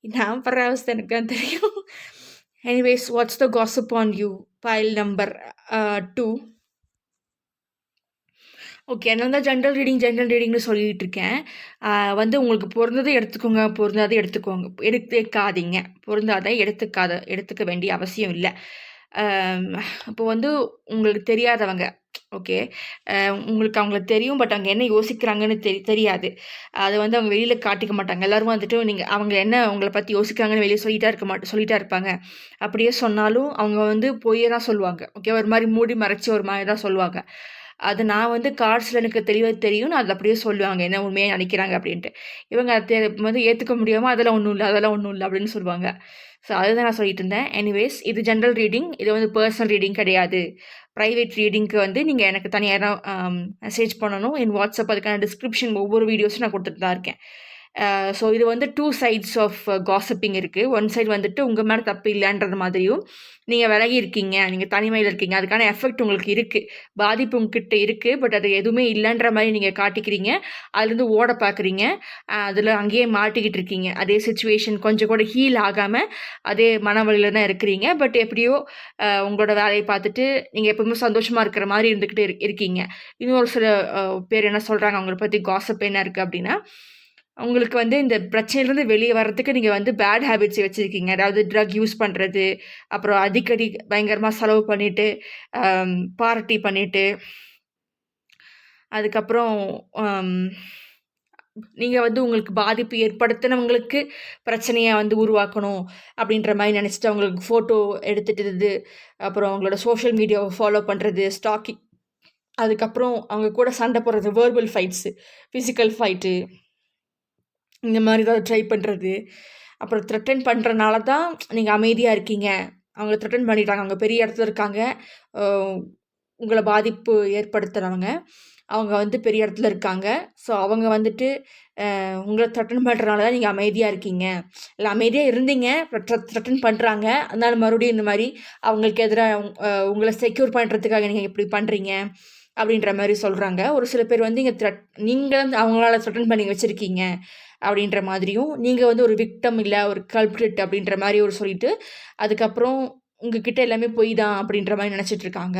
நான் படுற அவஸ்தை எனக்கு தான் தெரியும். Anyways what's the gossip on you? File number 2. Okay. நான் தான் ஜெனரல் ரீடிங்ன்னு சொல்லிட்டு இருக்கேன். அ வந்து உங்களுக்கு பொருந்தத எடுத்துக்கோங்க, பொருந்தாத எடுத்துக்கோங்க. எடுத்துக்காதீங்க. பொருந்தாத எடுத்துக்க வேண்டிய அவசியம் இல்ல. இப்போ வந்து உங்களுக்கு தெரியாதவங்க, ஓகே. உங்களுக்கு அவங்கள தெரியும். பட் அவங்க என்ன யோசிக்கிறாங்கன்னு தெரியாது. அத வந்து அவங்க வெளியில காட்டிக்க மாட்டாங்க. எல்லாரும் வந்துட்டு நீங்க அவங்க என்ன உங்கள பத்தி யோசிக்கிறாங்கன்னு வெளிய சொல்லிட்டா இருப்பாங்க. அப்படியே சொன்னாலும் அவங்க வந்து பொய்ய தான் சொல்லுவாங்க. ஓகே. ஒரு மாரி மூடி மறைச்சு ஒரு மாரி தான் சொல்லுவாங்க. அது நான் வந்து கார்ட்ஸ்ல எனக்கு தெளிவா தெரியும். நான் அத அப்படியே சொல்லுவாங்க. என்ன உண்மையா நெனைக்கிறாங்க அப்படின்ட்டு. இவங்க அத வந்து ஏத்துக்க முடியாம அதெல்லாம் ஒண்ணும் இல்ல, அதெல்லாம் ஒண்ணும் இல்ல அப்படின்னு சொல்லுவாங்க. ஸோ அதுதான் நான் சொல்லிட்டு இருந்தேன். எனிவேஸ் இது ஜெனரல் ரீடிங். இது வந்து பெர்சனல் ரீடிங் கிடையாது. பிரைவேட் ரீடிங்க்கு வந்து நீங்க எனக்கு தனியா தான் மெசேஜ் பண்ணணும். என் வாட்ஸ்அப் அதுக்கான டிஸ்கிரிப்ஷன் ஒவ்வொரு வீடியோஸும் நான் குடுத்துட்டு தான் இருக்கேன். ஸோ இது வந்து 2 சைட்ஸ் ஆஃப் காசிப்பிங் இருக்கு. ஒன் சைடு வந்துட்டு உங்க மேல தப்பு இல்லன்றது மாதிரியும், நீங்க விலகி இருக்கீங்க, நீங்க தனிமையில இருக்கீங்க. அதுக்கான எஃபெக்ட் உங்களுக்கு இருக்கு. பாதிப்பு உங்ககிட்ட இருக்கு. பட் அது எதுவுமே இல்லன்ற மாரி நீங்க காட்டிக்கிறீங்க. அதுலருந்து ஓட பார்க்குறீங்க. அதுல அங்கேயே மாட்டிக்கிட்டு இருக்கீங்க. அதே சிச்சுவேஷன் கொஞ்சம் கூட ஹீல் ஆகாம, அதே மனவலில தான் இருக்கிறீங்க. பட் எப்படியோ உங்களோட வேலைய பார்த்துட்டு, நீங்க எப்பவுமே சந்தோஷமா இருக்கிற மாரி இருந்துகிட்டு இருக்கீங்க. இன்னொரு சில அ பேர் என்ன சொல்றாங்க, அவங்கள பத்தி காசிப் என்ன இருக்கு அப்டின்னா, உங்களுக்கு வந்து இந்த பிரச்சனையிலருந்து வெளிய வர்றதுக்கு நீங்க வந்து பேட் ஹேபிட்ஸ் வச்சிருக்கீங்க. அதாவது ட்ரக் யூஸ் பண்றது, அப்புறம் அடிக்கடி பயங்கரமா செலவு பண்ணிட்டு, பார்ட்டி பண்ணிட்டு, அதுக்கப்புறம் அம் நீங்க வந்து உங்களுக்கு பாதிப்பு ஏற்படுத்தினவங்களுக்கு பிரச்சனைய வந்து உருவாக்கணும் அப்படின்ற மாரி நெனச்சுட்டு அவங்களுக்கு ஃபோட்டோ எடுத்துட்டுறது, அப்புறம் அவங்களோட சோஷியல் மீடியாவ ஃபாலோ பண்றது, ஸ்டாக்கிங், அதுக்கப்புறம் அவங்க கூட சண்ட போடுறது, வெர்பல் ஃபைட்ஸு, பிசிக்கல் ஃபைட்டு, இந்த மாரி ஏதாவது ட்ரை பண்றது. அப்புறம் த்ரெட்டன் பண்றனால தான் நீங்க அமைதியா இருக்கீங்க. அவங்க த்ரெட்டன் பண்ணிட்டாங்க. அவங்க பெரிய இடத்துல இருக்காங்க. அ உங்கள பாதிப்பு ஏற்படுத்துறவங்க. அவங்க வந்து பெரிய இடத்துல இருக்காங்க. ஸோ அவங்க வந்துட்டு உங்கள த்ரெட்டன் பண்றனால தான் நீங்க அமைதியா இருக்கீங்க. இல்ல அமைதியா இருந்தீங்க. த்ரெட்டன் பண்றாங்க. அதனால மறுபடியும் இந்த மாரி அவங்களுக்கு எதிரா உங்கள செக்யூர் பண்றதுக்காக நீங்க இப்படி பண்றீங்க. அப்படின்ற மாரி சொல்றாங்க. ஒரு சில பேர் வந்து நீங்க வந்து அவங்களால த்ரெட்டன் பண்ணி வச்சிருக்கீங்க. அப்படின்ற மாதிரியும், நீங்க வந்து ஒரு விக்டிம் இல்ல, ஒரு கல்ப்ரிட் அப்படின்ற மாரி ஒரு சொல்லிட்டு, அதுக்கப்புறம் உங்ககிட்ட எல்லாமே பொய் தான் அப்படின்ற மாரி நெனச்சிட்டு இருக்காங்க.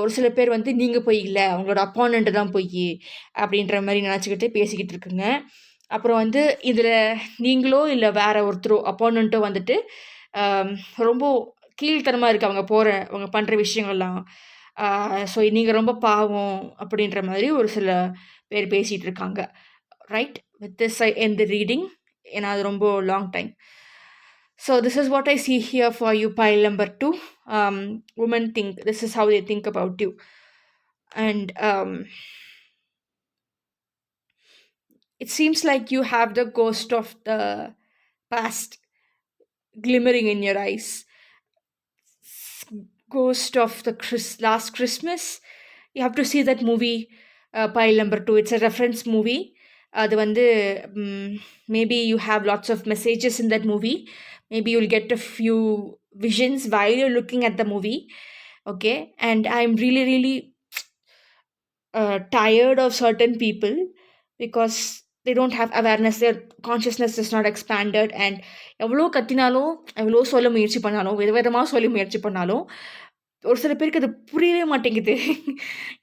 ஒரு சில பேர் வந்து நீங்க பொய் இல்ல, உங்களோட அப்போனன்ட் தான் பொய்யி அப்படின்ற மாரி நெனச்சுக்கிட்டு பேசிக்கிட்டு இருக்குங்க. அப்புறம் வந்து இதுல நீங்களோ இல்ல வேற ஒருத்தரோ அப்போனன்ட்டோ வந்துட்டு, அம் ரொம்ப கீழ்த்தரமா இருக்கு அவங்க பண்ற விஷயங்கள்லாம். ஸோ நீங்க ரொம்ப பாவம் அப்படின்ற மாரி ஒரு சில பேர் பேசிட்டு இருக்காங்க. Right? With this I end the reading. ஏன்னா அது ரொம்ப long time. So this is what I see here for you, pile number 2. Women think this is how they think about you. And it seems like you have the ghost of the past glimmering in your eyes. Ghost of the last Christmas. You have to see that movie, pile number 2. It's a reference movie. அது வந்து maybe you have lots of messages in that movie. Maybe you'll get a few visions while you're looking at the movie. Okay. And I'm really, really tired of certain people because they don't have awareness. Their consciousness is not expanded. And எவ்வளோ கத்தினாலும், எவ்வளோ சொல்ல முயற்சி பண்ணாலும், விதவிதமா சொல்ல முயற்சி பண்ணாலும், ஒரு சில பேருக்கு அது புரியவே மாட்டேங்குது.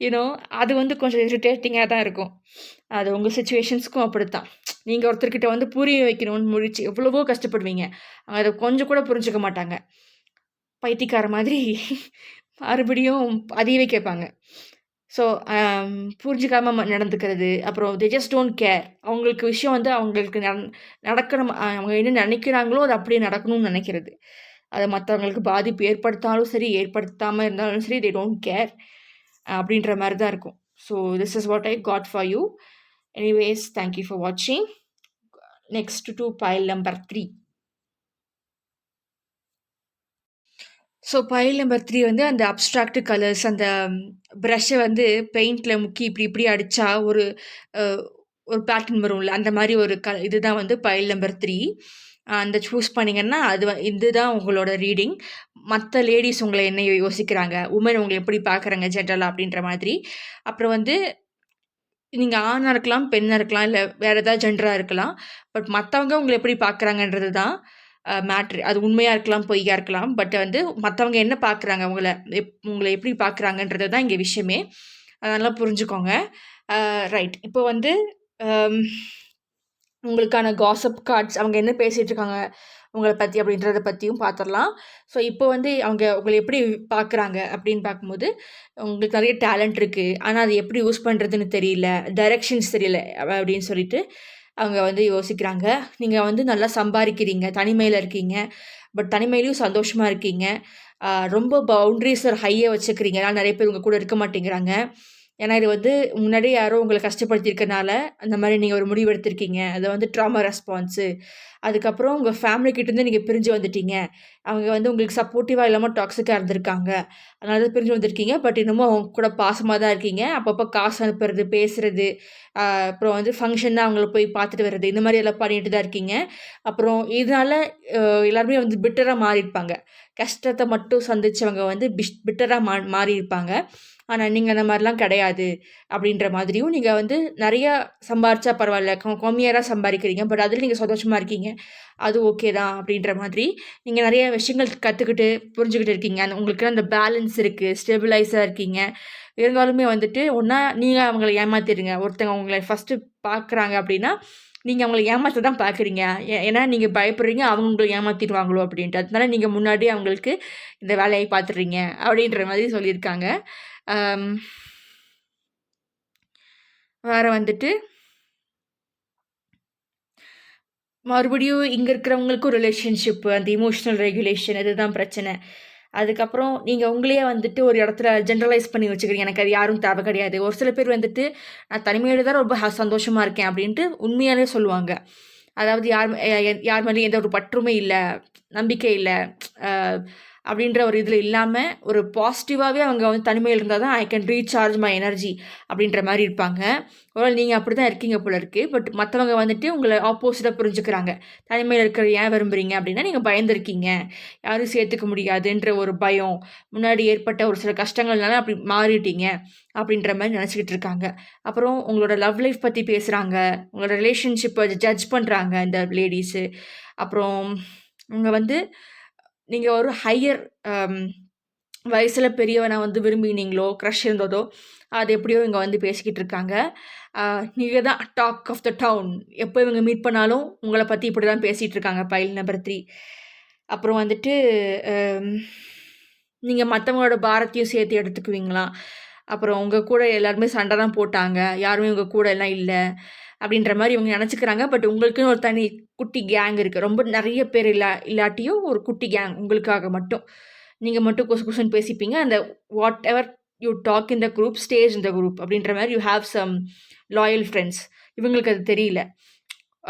யூனோ அது வந்து கொஞ்சம் இரிட்டேட்டிங்கா தான் இருக்கும். அது உங்க சிச்சுவேஷன்ஸ்க்கும் அப்படித்தான். நீங்க ஒருத்தர்கிட்ட வந்து புரிய வைக்கணும்னு முயற்சி எவ்வளவோ கஷ்டப்படுவீங்க. அத கொஞ்சம் கூட புரிஞ்சுக்க மாட்டாங்க. பைத்தியக்கார மாதிரி மறுபடியும் அதையவே கேட்பாங்க. ஸோ புரிஞ்சுக்காம நடந்துக்கிறது. அப்புறம் தே ஜஸ்ட் டோன்ட் கேர். அவங்களுக்கு விஷயம் வந்து அவங்களுக்கு நடக்கணும். அவங்க என்ன நெனைக்கிறாங்களோ, அது அப்படியே நடக்கணும்னு நெனைக்கிறது. அது மத்தவங்களுக்கு பாதிப்பு ஏற்படுத்தினாலும் சரி, ஏற்படுத்தாம இருந்தாலும் சரி, தே டோன்ட் கேர் அப்படின்ற மாரி தான் இருக்கும். So this is what I got for you. Anyways, thank you for வாட்சிங். Next to pile number 3. So pile number 3 வந்து அந்த அப்ஸ்ட்ராக்ட் கலர்ஸ் அந்த ப்ரஷ்ஷை வந்து பெயிண்ட்டில் முக்கி இப்படி இப்படி அடித்தா ஒரு ஒரு பேட்டர்ன் வரும்ல, அந்த மாதிரி ஒரு இதுதான் வந்து பைல் நம்பர் 3. அந்த சூஸ் பண்ணிங்கன்னா அது இதுதான் உங்களோட ரீடிங். மற்ற லேடீஸ் உங்களை என்ன யோசிக்கிறாங்க, உமன் உங்களை எப்படி பார்க்குறாங்க ஜென்ரலாக அப்படின்ற மாதிரி. அப்புறம் வந்து நீங்கள் ஆணாக இருக்கலாம், பெண்ணாக இருக்கலாம், இல்லை வேறு ஏதாவது ஜெண்டராக இருக்கலாம். பட் மற்றவங்க உங்களை எப்படி பார்க்குறாங்கன்றது தான் மேட்ரு. அது உண்மையாக இருக்கலாம், பொய்யா இருக்கலாம். பட் வந்து மற்றவங்க என்ன பார்க்குறாங்க, உங்களை எப்படி பார்க்குறாங்கன்றது தான் இங்கே விஷயமே. அதெல்லாம் புரிஞ்சுக்கோங்க. ரைட். இப்போ வந்து உங்களுக்கான காசப் கார்ட்ஸ் அவங்க என்ன பேசிகிட்டு இருக்காங்க உங்களை பற்றி அப்படின்றத பற்றியும் பார்த்துடலாம். ஸோ இப்போ வந்து அவங்க உங்களை எப்படி பார்க்குறாங்க அப்படின்னு பார்க்கும்போது, உங்களுக்கு நிறைய டேலண்ட் இருக்குது, ஆனால் அது எப்படி யூஸ் பண்ணுறதுன்னு தெரியல, டைரெக்ஷன்ஸ் தெரியல அப்படின்னு சொல்லிட்டு அவங்க வந்து யோசிக்கிறாங்க. நீங்கள் வந்து நல்லா சம்பாதிக்கிறீங்க, தனிமையில் இருக்கீங்க, பட் தனிமையிலையும் சந்தோஷமாக இருக்கீங்க. ரொம்ப பவுண்ட்ரிஸை ஹையாக வச்சுக்கிறீங்க. ஆனால் நிறைய பேர் உங்கள் கூட இருக்க மாட்டேங்கிறாங்க. ஏன்னா இது வந்து முன்னாடியே யாரோ உங்களை கஷ்டப்படுத்தியிருக்கனால அந்த மாதிரி நீங்கள் ஒரு முடிவு எடுத்திருக்கீங்க. அது வந்து ட்ராமா ரெஸ்பான்ஸு. அதுக்கப்புறம் உங்கள் ஃபேமிலிக்கிட்டேருந்து நீங்கள் பிரிஞ்சு வந்துட்டீங்க. அவங்க வந்து உங்களுக்கு சப்போர்ட்டிவாக இல்லாமல் டாக்ஸிக்காக இருந்திருக்காங்க. அதனால தான் பிரிஞ்சு வந்திருக்கீங்க. பட் இன்னமும் அவங்க கூட பாசமாக தான் இருக்கீங்க. அப்பப்போ காசு அனுப்புறது, பேசுறது, அப்புறம் வந்து ஃபங்க்ஷன்னா அவங்கள போய் பார்த்துட்டு வர்றது, இந்த மாதிரி எல்லாம் பண்ணிட்டு தான் இருக்கீங்க. அப்புறம் இதனால எல்லாருமே வந்து பிட்டராக மாறியிருப்பாங்க. கஷ்டத்தை மட்டும் சந்திச்சவங்க வந்து பிட்டராக மாறியிருப்பாங்க. ஆனால் நீங்கள் அந்த மாதிரிலாம் கிடையாது அப்படின்ற மாதிரியும், நீங்கள் வந்து நிறையா சம்பாரிச்சா பரவாயில்ல, கம்மியாக தான் சம்பாதிக்கிறீங்க, பட் அதில் நீங்கள் சந்தோஷமாக இருக்கீங்க, அது ஓகே தான் அப்படின்ற மாதிரி நீங்கள் நிறைய விஷயங்கள் கற்றுக்கிட்டு புரிஞ்சுக்கிட்டு இருக்கீங்க. உங்களுக்கு அந்த பேலன்ஸ் இருக்குது, ஸ்டெபிளைஸாக இருக்கீங்க. இருந்தாலுமே வந்துட்டு ஒன்றா நீங்கள் அவங்கள ஏமாத்திடுங்க. ஒருத்தங்க உங்களை ஃபஸ்ட்டு பார்க்குறாங்க அப்படின்னா, நீங்கள் அவங்கள ஏமாற்ற தான் பார்க்குறீங்க. ஏன்னா நீங்கள் பயப்படுறீங்க அவங்க உங்களை ஏமாற்றிடுவாங்களோ அப்படின்ட்டு. அதனால நீங்கள் முன்னாடியே அவங்களுக்கு இந்த வேலையை பார்த்துடுறீங்க அப்படின்ற மாதிரி சொல்லியிருக்காங்க. வேறு வந்துட்டு மறுபடியும் இங்கே இருக்கிறவங்களுக்கும் ரிலேஷன்ஷிப்பு, அந்த இமோஷனல் ரெகுலேஷன் இதுதான் பிரச்சனை. அதுக்கப்புறம் நீங்கள் உங்களையே வந்துட்டு ஒரு இடத்துல ஜென்ரலைஸ் பண்ணி வச்சுக்கிறீங்க. எனக்கு அது யாரும் தேவை கிடையாது. ஒரு சில பேர் வந்துட்டு நான் தனிமையோடு தான் ரொம்ப சந்தோஷமாக இருக்கேன் அப்படின்ட்டு உண்மையாலே சொல்லுவாங்க. அதாவது யார் மேலேயும் எந்த ஒரு பற்றுமே இல்லை, நம்பிக்கை இல்லை அப்படின்ற ஒரு இதில் இல்லாமல் ஒரு பாசிட்டிவாகவே அவங்க வந்து தனிமையில் இருந்தால் தான் I can recharge my energy அப்படின்ற மாதிரி இருப்பாங்க. ஒருவேளை நீங்கள் அப்படி தான் இருக்கீங்க போல இருக்குது. பட் மற்றவங்க வந்துட்டு உங்களை ஆப்போசிட்டாக புரிஞ்சுக்கிறாங்க. தனிமையில் இருக்கிற ஏன் விரும்புகிறீங்க அப்படின்னா, நீங்கள் பயந்துருக்கீங்க, யாரும் சேர்த்துக்க முடியாதுன்ற ஒரு பயம், முன்னாடி ஏற்பட்ட ஒரு சில கஷ்டங்கள்னால அப்படி மாறிட்டீங்க அப்படின்ற மாதிரி நினச்சிக்கிட்டு இருக்காங்க. அப்புறம் உங்களோட லவ் லைஃப் பற்றி பேசுகிறாங்க, உங்களோட ரிலேஷன்ஷிப்பை ஜட்ஜ் பண்ணுறாங்க இந்த லேடீஸு. அப்புறம் உங்க வந்து நீங்கள் ஒரு ஹையர் வயசில் பெரியவனை வந்து விரும்பினீங்களோ, க்ரஷ் இருந்ததோ, அது எப்படியோ இங்கே வந்து பேசிக்கிட்டு இருக்காங்க. நீங்கள் தான் டாக் ஆஃப் த டவுன். எப்போ இவங்க மீட் பண்ணாலும் உங்களை பற்றி இப்படி தான் பேசிகிட்டு இருக்காங்க பைல் நம்பர் 3. அப்புறம் வந்துட்டு நீங்கள் மற்றவங்களோட பாரத்தையும் சேர்த்து எடுத்துக்குவீங்களா? அப்புறம் உங்கள் கூட எல்லாருமே சண்டை தான் போட்டாங்க, யாருமே உங்கள் கூட எல்லாம் இல்லை அப்படின்ற மாதிரி இவங்க நினச்சிக்கிறாங்க. பட் உங்களுக்குன்னு ஒரு தனி குட்டி கேங் இருக்குது. ரொம்ப நிறைய பேர் இல்லாட்டியும் ஒரு குட்டி கேங் உங்களுக்காக மட்டும். நீங்கள் மட்டும் கொசு கொசுன்னு பேசிப்பீங்க. அந்த whatever you talk in the group stays in the group அப்படின்ற மாதிரி you have some loyal friends. இவங்களுக்கு அது தெரியல.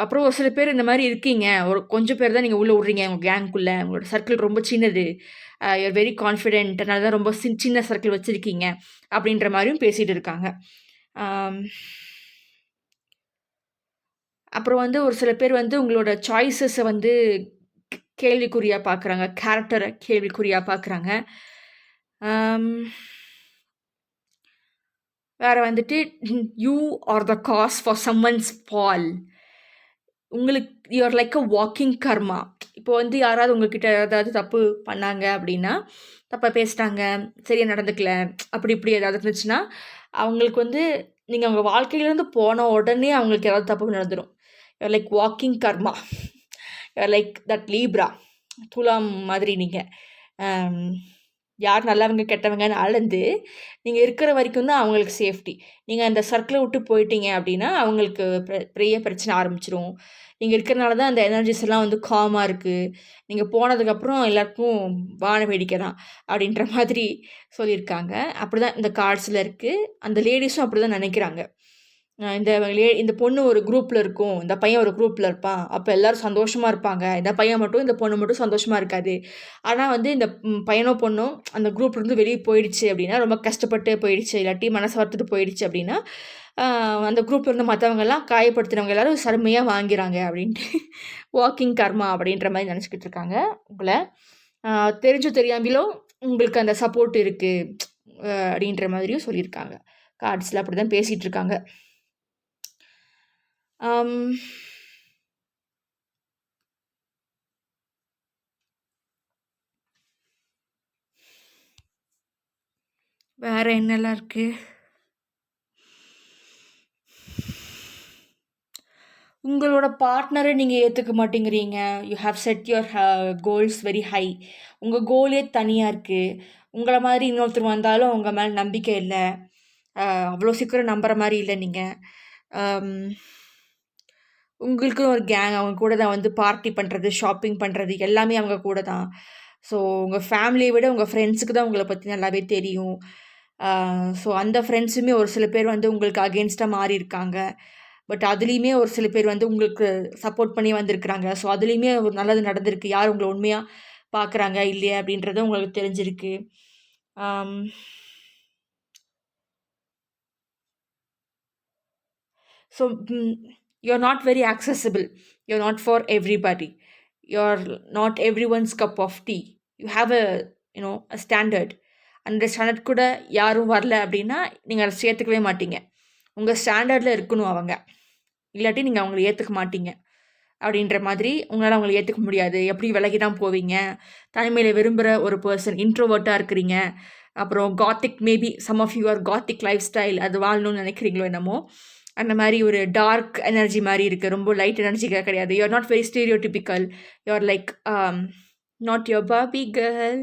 அப்புறம் ஒரு சில பேர் இந்த மாதிரி இருக்கீங்க. ஒரு கொஞ்சம் பேர் தான் நீங்கள் உள்ளே விட்றீங்க உங்கள் கேங்க்குள்ளே. உங்களோட சர்க்கிள் ரொம்ப சின்னது. You're very confident. அதனால தான் ரொம்ப சின்ன சர்க்கிள் வச்சுருக்கீங்க அப்படின்ற மாதிரியும் பேசிகிட்டு இருக்காங்க. அப்புறம் வந்து ஒரு சில பேர் வந்து உங்களோட சாய்ஸஸை வந்து கேள்விக்குறியாக பார்க்குறாங்க. கேரக்டரை கேள்விக்குறியாக பார்க்குறாங்க. வேறு வந்துட்டு you are the cause for someone's fall. உங்களுக்கு you're like a walking karma. இப்போ வந்து யாராவது உங்ககிட்ட ஏதாவது தப்பு பண்ணாங்க அப்படின்னா, தப்பாக பேசிட்டாங்க, சரியாக நடந்துக்கல, அப்படி இப்படி ஏதாவது இருந்துச்சுன்னா, அவங்களுக்கு வந்து நீங்கள் அவங்க வாழ்க்கையிலேருந்து போன உடனே அவங்களுக்கு ஏதாவது தப்பு நடந்துடும். You're like walking karma. You're like that Libra, துலாம் மாதிரி நீங்கள். யார் நல்லவங்க கெட்டவங்கன்னு அளந்து நீங்கள் இருக்கிற வரைக்கும் தான் அவங்களுக்கு சேஃப்டி. நீங்கள் அந்த சர்க்கிளை விட்டு போயிட்டீங்க அப்படின்னா அவங்களுக்கு பெரிய பிரச்சனை ஆரம்பிச்சிடும். நீங்கள் இருக்கிறனால தான் அந்த எனர்ஜிஸ் எல்லாம் வந்து காமாக இருக்குது. நீங்கள் போனதுக்கப்புறம் எல்லாருக்கும் வான வேடிக்கை தான் அப்படின்ற மாதிரி சொல்லியிருக்காங்க. அப்படி தான் இந்த கார்ட்ஸில் இருக்குது. அந்த லேடிஸும் அப்படி தான் நினைக்கிறாங்க. இந்த பொண்ணு ஒரு குரூப்பில் இருக்கும், இந்த பையன் ஒரு குரூப்பில் இருப்பான், அப்போ எல்லோரும் சந்தோஷமாக இருப்பாங்க. இந்த பையன் மட்டும் இந்த பொண்ணு மட்டும் சந்தோஷமாக இருக்காது. ஆனால் வந்து இந்த பையனோ பொண்ணோ அந்த குரூப்லேருந்து வெளியே போயிடுச்சு அப்படின்னா, ரொம்ப கஷ்டப்பட்டு போயிடுச்சு, இல்லாட்டி மனசு வருத்தத்து போயிடுச்சு அப்படின்னா, அந்த குரூப்பில் இருந்து மற்றவங்கெல்லாம் காயப்படுத்தினவங்க எல்லோரும் செம்மையாக வாங்கிறாங்க அப்படின்ட்டு வாக்கிங் கர்மா அப்படின்ற மாதிரி நினச்சிக்கிட்டு இருக்காங்க உங்களை. தெரிஞ்சோ தெரியாமலோ உங்களுக்கு அந்த சப்போர்ட் இருக்குது அப்படின்ற மாதிரியும் சொல்லியிருக்காங்க. கார்ட்ஸில் அப்படி தான் பேசிகிட்டு இருக்காங்க. வேற என்னெல்லாம் இருக்கு? உங்களோட பார்ட்னரை நீங்கள் ஏற்றுக்க மாட்டேங்கிறீங்க. You have set your goals very high. உங்கள் கோலே தனியாக இருக்குது. உங்களை மாதிரி இன்னொருத்தர் வந்தாலும் உங்கள் மேலே நம்பிக்கை இல்லை. அவ்வளோ சீக்கிரம் நம்புகிற மாதிரி இல்லை நீங்கள். உங்களுக்கு ஒரு கேங், அவங்க கூட தான் வந்து பார்ட்டி பண்ணுறது, ஷாப்பிங் பண்ணுறது எல்லாமே அவங்க கூட தான். ஸோ உங்கள் ஃபேமிலியை விட உங்கள் ஃப்ரெண்ட்ஸுக்கு தான் உங்களை பற்றி நல்லாவே தெரியும். ஸோ அந்த ஃப்ரெண்ட்ஸுமே ஒரு சில பேர் வந்து உங்களுக்கு அகெயின்ஸ்டாக மாறி இருக்காங்க. பட் அதுலேயுமே ஒரு சில பேர் வந்து உங்களுக்கு சப்போர்ட் பண்ணி வந்திருக்கிறாங்க. ஸோ அதுலேயுமே ஒரு நல்லது நடந்திருக்கு. யார் உங்களை உண்மையாக பார்க்குறாங்க இல்லையா அப்படின்றது உங்களுக்கு தெரிஞ்சிருக்கு. So you're not very accessible. You're not for everybody. You're not everyone's cup of tea. You have a standard. அந்த ஸ்டாண்டர்ட் கூட யாரும் வரல அப்படின்னா நீங்கள் அதை சேர்த்துக்கவே மாட்டீங்க. உங்கள் ஸ்டாண்டர்டில் இருக்கணும் அவங்க, இல்லாட்டி நீங்கள் அவங்கள ஏற்றுக்க மாட்டீங்க அப்படின்ற மாதிரி. உங்களால் அவங்களை ஏற்றுக்க முடியாது, எப்படி விலகி தான் போவீங்க. தனிமையில் விரும்புகிற ஒரு பர்சன், இன்ட்ரோவர்ட்டாக இருக்கிறீங்க. அப்புறம் gothic, maybe some of you are gothic lifestyle, அது வாழணும்னு நினைக்கிறீங்களோ என்னமோ. அந்த மாதிரி ஒரு டார்க் எனர்ஜி மாதிரி இருக்குது, ரொம்ப லைட் எனர்ஜிக்காக கிடையாது. You're not very stereotypical. You're like not your Barbie girl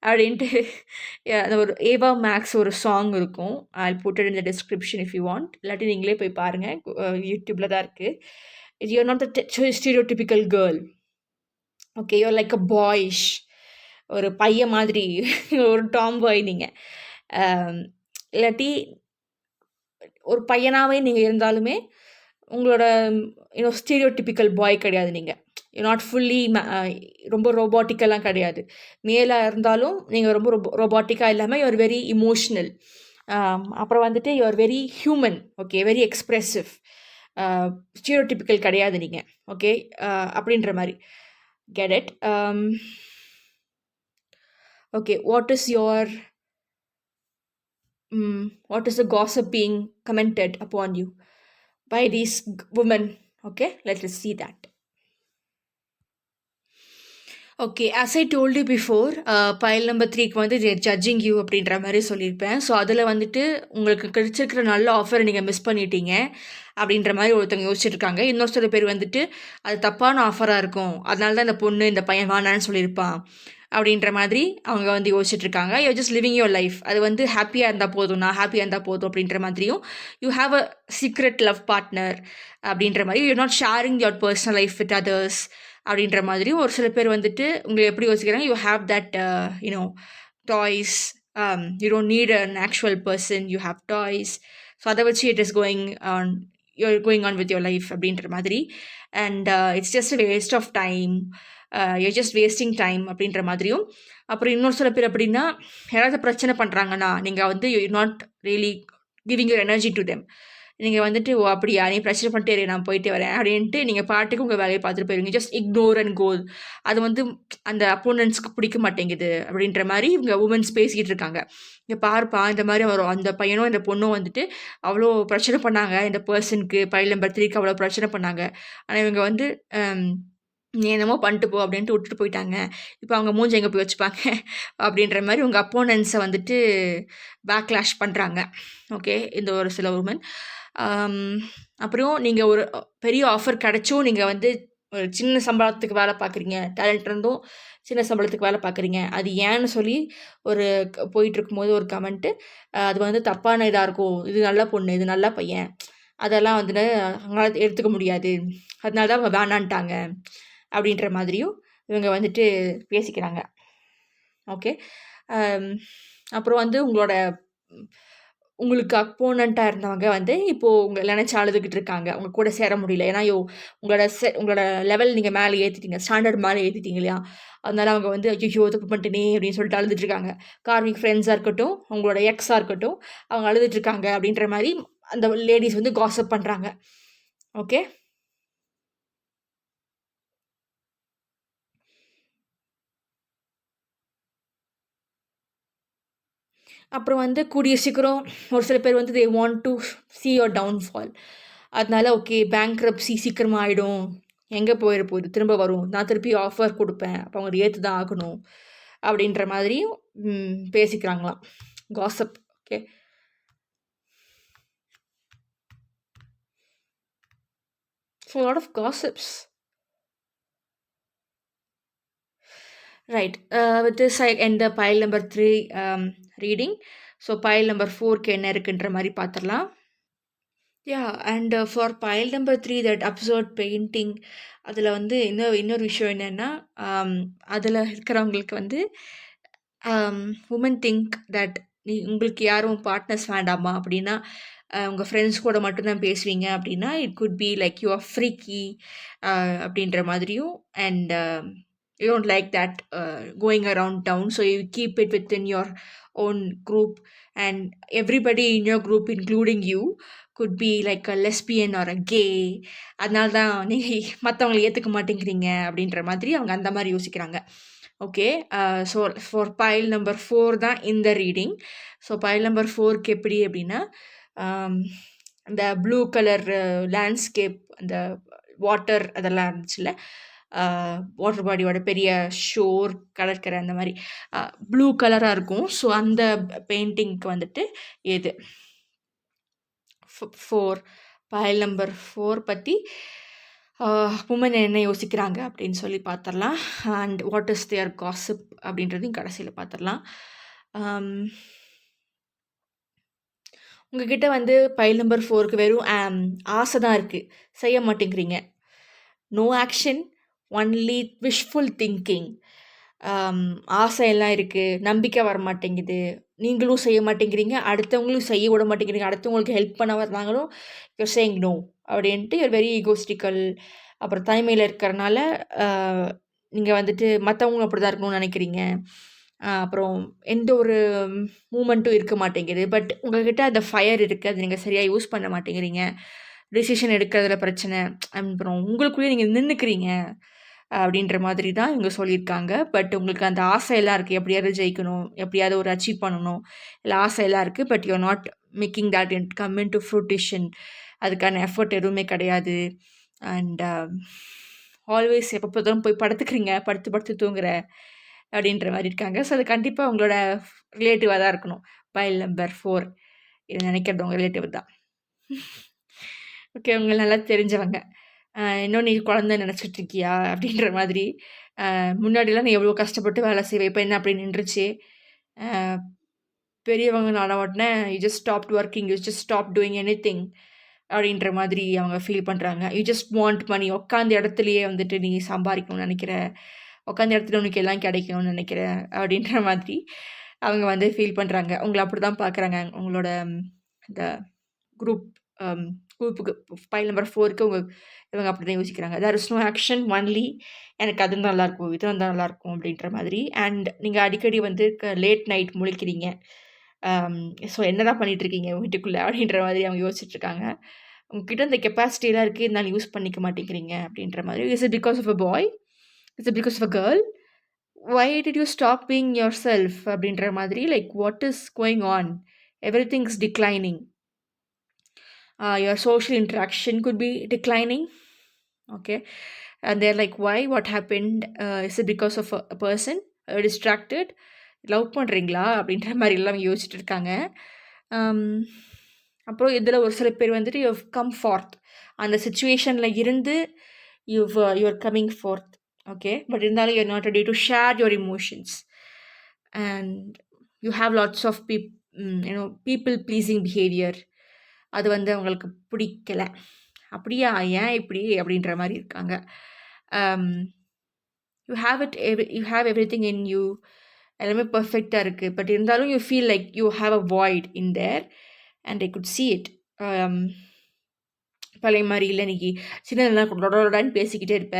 அப்படின்ட்டு அந்த ஒரு ஏவா மேக்ஸ் ஒரு சாங் இருக்கும். I put it in the description if you want. இல்லாட்டி நீங்களே போய் பாருங்கள், யூடியூப்பில் தான் இருக்குது. You're not the stereotypical girl. Okay, you're like a boyish, ஒரு பையன் மாதிரி ஒரு டாம் பாய் நீங்கள். இல்லாட்டி ஒரு பையனாகவே நீங்கள் இருந்தாலுமே உங்களோட ஸ்டீரியோடிபிக்கல் பாய் கிடையாது. நீங்கள் நாட் ஃபுல்லி ரொம்ப ரோபாட்டிக்கெல்லாம் கிடையாது. மேலாக இருந்தாலும் நீங்கள் ரொம்ப ரோபாட்டிக்காக இல்லாமல் யூஆர் வெரி இமோஷ்னல். அப்புறம் வந்துட்டு you're very human. Okay, very expressive. Stereotypical கிடையாது நீங்கள். ஓகே, அப்படின்ற மாதிரி get it. Okay, what is the gossip being commented upon you by these women? Okay, let us see that. Okay, as I told you before, pile number 3க்கு வந்து judging you அப்படின்ற மாதிரி சொல்லியிருப்பேன். So அதில் வந்துட்டு உங்களுக்கு கிடைச்சிருக்கிற நல்ல ஆஃபரை நீங்கள் மிஸ் பண்ணிட்டீங்க அப்படின்ற மாதிரி ஒருத்தவங்க யோசிச்சுருக்காங்க. இன்னொரு சில பேர் வந்துட்டு அது தப்பான ஆஃபராக இருக்கும், அதனால தான் இந்த பொண்ணு இந்த பையன் வானான்னு சொல்லியிருப்பான் அப்படின்ற மாதிரி அவங்க வந்து யோசிச்சுட்ருக்காங்க. You just living your life. அது வந்து ஹாப்பியாக இருந்தால் போதும், நான் ஹாப்பியாக இருந்தால் போதும் அப்படின்ற மாதிரியும், you have a secret love partner அப்படின்ற மாதிரி, you not sharing your personal life with others அப்படின்ற மாதிரியும் ஒரு சில பேர் வந்துட்டு உங்களை எப்படி யோசிக்கிறாங்க, you have that toys, you don't need an actual person, you have toys. So அதை வச்சு it is going on with your life அப்படின்ற மாதிரி. And it's just waste of time, you just wasting time அப்படின்ற மாதிரியும். அப்புறம் இன்னொரு சில பேர் அப்படின்னா, யாராவது பிரச்சனை பண்ணுறாங்கன்னா நீங்கள் வந்து you not really giving your energy to them. நீங்கள் வந்துட்டு ஓ அப்படியா, நீ பிரச்சனை பண்ணிட்டே இரு, நான் போயிட்டு வரேன் அப்படின்ட்டு நீங்கள் பாட்டுக்கு உங்கள் வேலையை பார்த்துட்டு போயிருங்க. Just ignore and goal. அது வந்து அந்த அப்போனன்ட்ஸ்க்கு பிடிக்க மாட்டேங்குது அப்படின்ற மாதிரி இவங்க உமன்ஸ் பேசிக்கிட்டு இருக்காங்க. இங்கே பார்ப்பா, இந்த மாதிரி வரும் அந்த பையனும் இந்த பொண்ணும் வந்துட்டு அவ்வளோ பிரச்சனை பண்ணாங்க, இந்த பர்சனுக்கு பைல் நம்பர் 3க்கு அவ்வளோ பிரச்சனை பண்ணாங்க. ஆனால் இவங்க வந்து நீ என்னமோ பண்ணிட்டு போ அப்படின்ட்டு விட்டுட்டு போயிட்டாங்க. இப்போ அவங்க மூஞ்சி எங்கே போய் வச்சுப்பாங்க அப்படின்ற மாதிரி உங்கள் அப்போனன்ட்ஸை வந்துட்டு பேக்லாஷ் பண்ணுறாங்க. ஓகே, இந்த ஒரு சில உமன். அப்புறம் நீங்கள் ஒரு பெரிய ஆஃபர் கிடைச்சும் நீங்கள் வந்து ஒரு சின்ன சம்பளத்துக்கு வேலை பார்க்குறீங்க, டேலண்ட் இருந்தும் சின்ன சம்பளத்துக்கு வேலை பார்க்குறீங்க. அது ஏன்னு சொல்லி ஒரு போயிட்டுருக்கும்போது ஒரு கமெண்ட்டு, அது வந்து தப்பான இதாக இருக்கும், இது நல்ல பொண்ணு, இது நல்ல பையன், அதெல்லாம் வந்துட்டு அவங்களால எடுத்துக்க முடியாது, அதனால தான் அவங்க வேணான்ட்டாங்க அப்படின்ற மாதிரியும் இவங்க வந்துட்டு பேசிக்கிறாங்க. ஓகே, அப்புறம் வந்து உங்களோட உங்களுக்கு அப்போனன்ட்டா இருந்தவங்க வந்து இப்போது உங்கள நினச்சு அழுதுகிட்டு இருக்காங்க. உங்க கூட சேர முடியல. ஏன்னா, உங்களோட லெவல் நீங்க மேல ஏத்திட்டீங்க. ஸ்டாண்டர்ட் மேல ஏத்திட்டீங்க இல்லையா? அதனால அவங்க வந்து "ஐய்யய்யோ! தப்பு பண்ணிட்டேனே!" அப்படின்னு சொல்லிட்டு அழுதுட்டு இருக்காங்க. கார்மிக் ஃப்ரெண்ட்ஸா இருக்கட்டும், உங்களோட எக்ஸா இருக்கட்டும், அவங்க அழுதுட்டு இருக்காங்க அப்படின்ற மாரி அந்த லேடீஸ் வந்து காசிப் பண்றாங்க. ஓகே. அப்புறம் வந்து கூடிய சீக்கிரம் ஒரு சில பேர் வந்து they want to see your downfall. அதனால ஓகே பேங்க்ரப்சி சீக்கிரமா ஆயிடும். எங்க போயிற போகுது? திரும்ப வரும். நான் திருப்பி ஆஃபர் குடுப்பேன். அப்ப அவங்க அத ஏத்து தான் ஆகணும். அப்படின்ற மாதிரியும் பேசிக்கிறாங்களாம். Gossip. Okay. So lot of gossips. Right. With this I end the pile number 3 reading. So pile number 4க்கு என்ன இருக்குன்ற மாரி பார்த்துரலாம். And for pile number 3 that absurd painting அதில் வந்து இன்னொரு விஷயம் என்னென்னா, அதில் இருக்கிறவங்களுக்கு வந்து உமன் திங்க் தட் உங்களுக்கு யாரும் பார்ட்னர்ஸ் வேண்டாமா அப்படின்னா, உங்கள் ஃப்ரெண்ட்ஸ் கூட மட்டும்தான் பேசுவீங்க அப்படின்னா, it could be like you are freaky அப்படின்ற மாதிரியும். And you don't like that going around town, so you keep it within your own group. And everybody in your group including you could be like a lesbian or a gay. அதனால தான் நீங்கள் மற்றவங்களை ஏற்றுக்க மாட்டேங்கிறீங்க அப்படின்ற மாதிரி அவங்க அந்த மாதிரி யோசிக்கிறாங்க. Okay. So for pile number 4 தான் இந்த ரீடிங். ஸோ பைல் நம்பர் 4க்கு எப்படி அப்படின்னா, அந்த ப்ளூ கலர் லேண்ட்ஸ்கேப், அந்த வாட்டர் அதெல்லாம் இருந்துச்சுல்ல, வாட்டர் பாடியோட பெரிய ஷோர், கடற்கரை அந்த மாதிரி ப்ளூ கலராக இருக்கும். ஸோ அந்த பெயிண்டிங்க்கு வந்துட்டு எது 4 பைல் நம்பர் 4 பற்றி உமன் என்ன யோசிக்கிறாங்க அப்படின்னு சொல்லி பார்த்துடலாம். And what is their gossip அப்படின்றதையும் கடைசியில் பார்த்துடலாம். உங்ககிட்ட வந்து பைல் நம்பர் 4க்கு வெறும் ஆசை தான் இருக்குது, செய்ய மாட்டேங்கிறீங்க. No action, only wishful thinking. ஆசையெல்லாம் இருக்குது, நம்பிக்கை வர மாட்டேங்குது, நீங்களும் செய்ய மாட்டேங்கிறீங்க, அடுத்தவங்களும் செய்ய விட மாட்டேங்கிறீங்க, அடுத்தவங்களுக்கு ஹெல்ப் பண்ண வந்தாங்களும் யூர் சேயிங் நோ அப்படின்ட்டு யூர் வெரி ஈகோஸ்டிக்கல். அப்புறம் தனிமையில் இருக்கிறனால நீங்கள் வந்துட்டு மற்றவங்களும் அப்படி தான் இருக்கணும்னு நினைக்கிறீங்க. அப்புறம் எந்த ஒரு மூமெண்ட்டும் இருக்க மாட்டேங்குது. பட் உங்கள்கிட்ட அந்த ஃபயர் இருக்குது, அது நீங்கள் சரியாக யூஸ் பண்ண மாட்டேங்கிறீங்க. டிசிஷன் எடுக்கிறதுல பிரச்சனை. அப்புறம் உங்களுக்குள்ளேயே நீங்கள் நின்றுக்கிறீங்க அப்படின்ற மாதிரி தான் இவங்க சொல்லியிருக்காங்க. பட் உங்களுக்கு அந்த ஆசையெல்லாம் இருக்குது, எப்படியாவது ஜெயிக்கணும், எப்படியாவது ஒரு அச்சீவ் பண்ணணும், இல்லை ஆசையெல்லாம் இருக்குது. But you are not making that come into fruition. அதுக்கான எஃபர்ட் எதுவுமே கிடையாது. அண்ட் ஆல்வேஸ் எப்போ பார்த்தாலும் போய் படுத்துக்கிறீங்க, படுத்து படுத்து தூங்குற அப்படின்ற மாதிரி இருக்காங்க. ஸோ அது கண்டிப்பாக உங்களோட ரிலேட்டிவாக தான் இருக்கணும். பைல் நம்பர் 4 இதை நினைக்கிறது உங்கள் ரிலேட்டிவ் தான். ஓகே, உங்களை நல்லா தெரிஞ்சவங்க. இன்னும் நீ குழந்தை நினச்சிட்ருக்கியா அப்படின்ற மாதிரி. முன்னாடிலாம் நீ எவ்வளோ கஷ்டப்பட்டு வேலை செய்வேன், இப்போ என்ன அப்படி நின்றுச்சு, பெரியவங்க ஆன உடனே you just stopped working, you just stop doing anything அப்படின்ற மாதிரி அவங்க ஃபீல் பண்ணுறாங்க. யூ ஜஸ்ட் வாண்ட் மனி, உட்காந்த இடத்துலையே வந்துட்டு நீ சம்பாதிக்கணும்னு நினைக்கிற, உட்காந்த இடத்துல உனக்கு எல்லாம் கிடைக்கணும்னு நினைக்கிற அப்படின்ற மாதிரி அவங்க வந்து ஃபீல் பண்ணுறாங்க. உங்களை அப்படி தான் பார்க்குறாங்க. உங்களோட இந்த குரூப் குரூப்புக்கு பைல் நம்பர் 4க்கு இவங்க அப்படி தான் யோசிக்கிறாங்க. There is no action, only எனக்கு அது நல்லாயிருக்கும், இது வந்தால் நல்லாயிருக்கும் அப்படின்ற மாதிரி. அண்ட் நீங்கள் அடிக்கடி வந்து லேட் நைட் முழிக்கிறீங்க. ஸோ என்ன தான் பண்ணிகிட்ருக்கீங்க வீட்டுக்குள்ளே அப்படின்ற மாதிரி அவங்க யோசிச்சுட்ருக்காங்க. உங்ககிட்ட இந்த கெப்பாசிட்டிலாம் இருக்குது, இருந்தாலும் யூஸ் பண்ணிக்க மாட்டேங்கிறீங்க அப்படின்ற மாதிரி. Is it because of a boy? Is it because of a girl? Why did you stop being yourself அப்படின்ற மாதிரி. Like what is going on? Everything is declining. Your social interaction could be declining. Okay, and they're like, why, what happened? Is it because of a person? Distracted? Love பண்ணுறீங்களா அப்படின்ற மாதிரி எல்லாம் யோசிச்சுட்டு இருக்காங்க. அப்புறம் இதில் ஒரு சில பேர் வந்துட்டு யூ கம் ஃபார்த், அந்த சுச்சுவேஷனில் இருந்து you're coming forth. Okay, but இருந்தாலும் you're not ready to share your emotions. And you have lots of people pleasing behaviour. அது வந்து அவங்களுக்கு பிடிக்கல. அப்படியா, ஏன் இப்படி அப்படின்ற மாதிரி இருக்காங்க. You have everything in you, எல்லாமே பர்ஃபெக்டாக இருக்குது. பட் இருந்தாலும் you feel like you have a void in there. And I could see it. பழைய மாரி இல்ல இன்னைக்கு சின்னதுலாம் டொடடொடன்னு பேசிக்கிட்டே இருப்ப.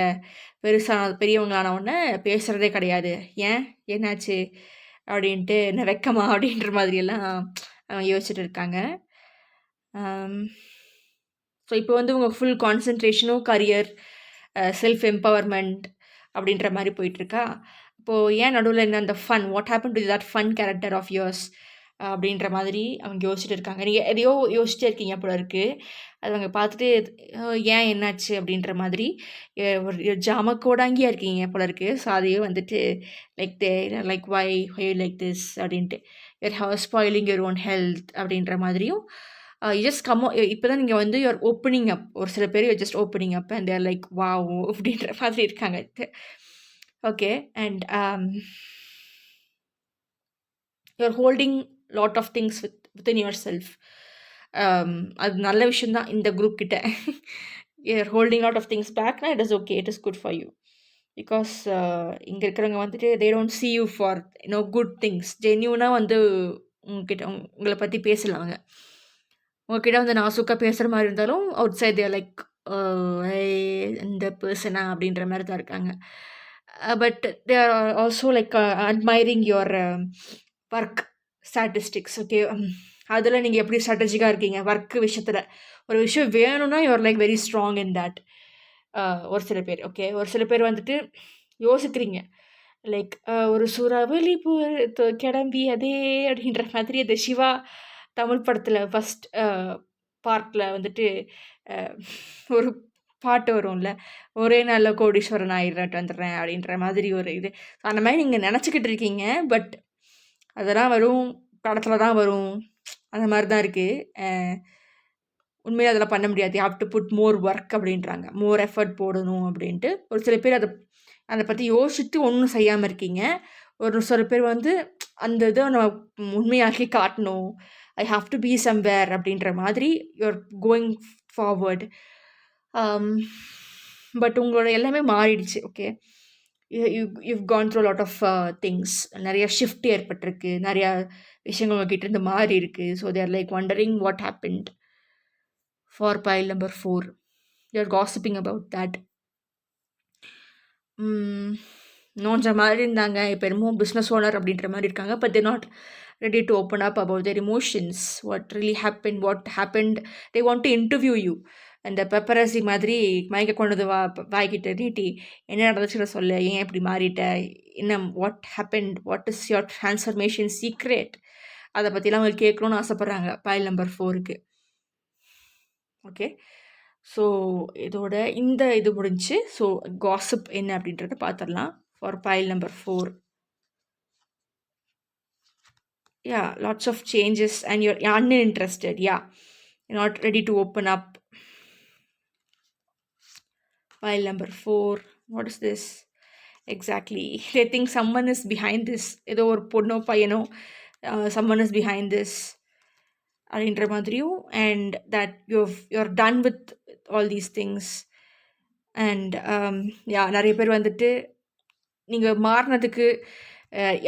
பெரியவங்களான உடனே பேசுறதே கிடையாது. ஏன்? என்னாச்சு? அப்படின்ட்டு என்ன வெட்கமா? அப்படின்ற மாதிரியெல்லாம் யோசிச்சுட்டு இருக்காங்க. ஸோ இப்போ வந்து உங்க ஃபுல் கான்சன்ட்ரேஷனும் கரியர், செல்ஃப் எம்பவர்மெண்ட் அப்படின்ற மாரி போயிட்டுருக்கா? இப்போது ஏன் நடுவுல என்ன அந்த fun, what happen to that fun character of yours அப்படின்ற மாதிரி அவங்க யோசிச்சுட்டு இருக்காங்க. நீங்கள் எதையோ யோசிச்சிட்டே இருக்கீங்க போல இருக்கு. அது அவங்க பார்த்துட்டு ஏன் என்னாச்சு அப்படின்ற மாதிரி ஒரு ஜாமக்கோடாங்கியா இருக்கீங்க போல இருக்கு. ஸோ அதையே வந்துட்டு like like why like this அப்படின்ட்டு ஸ்பாயிலிங் யுவர் ஓன் ஹெல்த் அப்படின்ற மாதிரியும் ஜஸ்ட் இப்போ தான் நீங்கள் வந்து யூஆர் ஓப்பனிங் அப். ஒரு சில பேர் just opening up and they're like wow அப்படின்ற மாதிரி இருக்காங்க. Okay. And you're holding lot of things within yourself. அது நல்ல விஷயம் தான் இந்த குரூப் கிட்ட. You're holding lot of things பேக்னா it is okay, it is good for you. Because இங்கே இருக்கிறவங்க வந்துட்டு they don't see you for good things. ஜென்யூனாக வந்து உங்ககிட்ட உங்களை பற்றி பேசலாம் அவங்க. உங்ககிட்ட வந்து நாசூக்காக பேசுகிற மாதிரி இருந்தாலும் அவுட் சைட் தேர் லைக் இந்த பர்சனா அப்படின்ற மாதிரி தான் இருக்காங்க. But they are also like admiring your work statistics. Okay, அதில் நீங்கள் எப்படி ஸ்ட்ராட்டஜிக்காக இருக்கீங்க ஒர்க்கு விஷயத்தில். ஒரு விஷயம் வேணும்னா you're like very strong in that. ஒரு சில பேர் ஓகே, ஒரு சில பேர் வந்துட்டு யோசிக்கிறீங்க லைக் ஒரு சூறாவளி கிளம்பி அதே அப்படின்ற மாதிரி அந்த சிவா தமிழ் படத்தில் ஃபஸ்ட் பார்ட்டில் வந்துட்டு ஒரு பாட்டு வரும்ல, ஒரே நாளில் கோடீஸ்வரன் ஆயிடுறேன் வந்துடுறேன் அப்படின்ற மாதிரி ஒரு இது. அந்த மாதிரி நீங்கள் நினச்சிக்கிட்டு இருக்கீங்க. பட் அதெல்லாம் வரும், படத்தில் தான் வரும், அந்த மாதிரி தான் இருக்குது. உண்மையாக அதெல்லாம் பண்ண முடியாது. You have to put more work அப்படின்றாங்க. மோர் எஃபர்ட் போடணும் அப்படின்ட்டு. ஒரு சில பேர் அதை பற்றி யோசிச்சுட்டு ஒன்றும் செய்யாமல் இருக்கீங்க. ஒரு சில பேர் வந்து அந்த இதை நம்ம உண்மையாக்கி காட்டணும், I have to be somewhere அப்படின்ற மாதிரி யூஆர் கோயிங் ஃபார்வர்டு. பட் உங்களோட எல்லாமே மாறிடுச்சு. Okay, you've gone through a lot of things. நிறைய ஷிஃப்ட் ஏற்பட்டிருக்கு, நிறையா விஷயங்கள் உங்ககிட்ட இருந்து மாறி இருக்கு. So they're like wondering what happened for pile number 4. You're gossiping about that. நோஞ்ச மாதிரி இருந்தாங்க, இப்போ என்னமோ பிஸ்னஸ் ஓனர் அப்படின்ற மாதிரி இருக்காங்க. But they're not ready to open up about their emotions, what really happened, what happened. They want to interview you. அந்த பெப்பரசி மாதிரி மயக்க கொண்டது வாய்கிட்ட நீட்டி என்ன நடந்துச்சுன்னு சொல்ல, ஏன் இப்படி மாறிட்ட, என்ன what happen, what is your transformation secret, அதை பற்றிலாம் அவங்க கேட்கணுன்னு ஆசைப்பட்றாங்க பைல் நம்பர் 4க்கு. ஓகே, ஸோ இதோட இந்த இது முடிஞ்சு. ஸோ காசிப் என்ன அப்படின்றத பார்த்துடலாம் for pile number 4. Yeah, lots of changes and you're uninterested. Yeah, you're not ready to open up. Pile number 4. What is this? Exactly. They think someone is behind this. ஏதோ ஒரு பொண்ணோ பையனோ someone is behind this அப்படின்ற மாதிரியும். And that you're done with all these things. And yeah, நிறைய பேர் வந்துட்டு நீங்கள் மாறினதுக்கு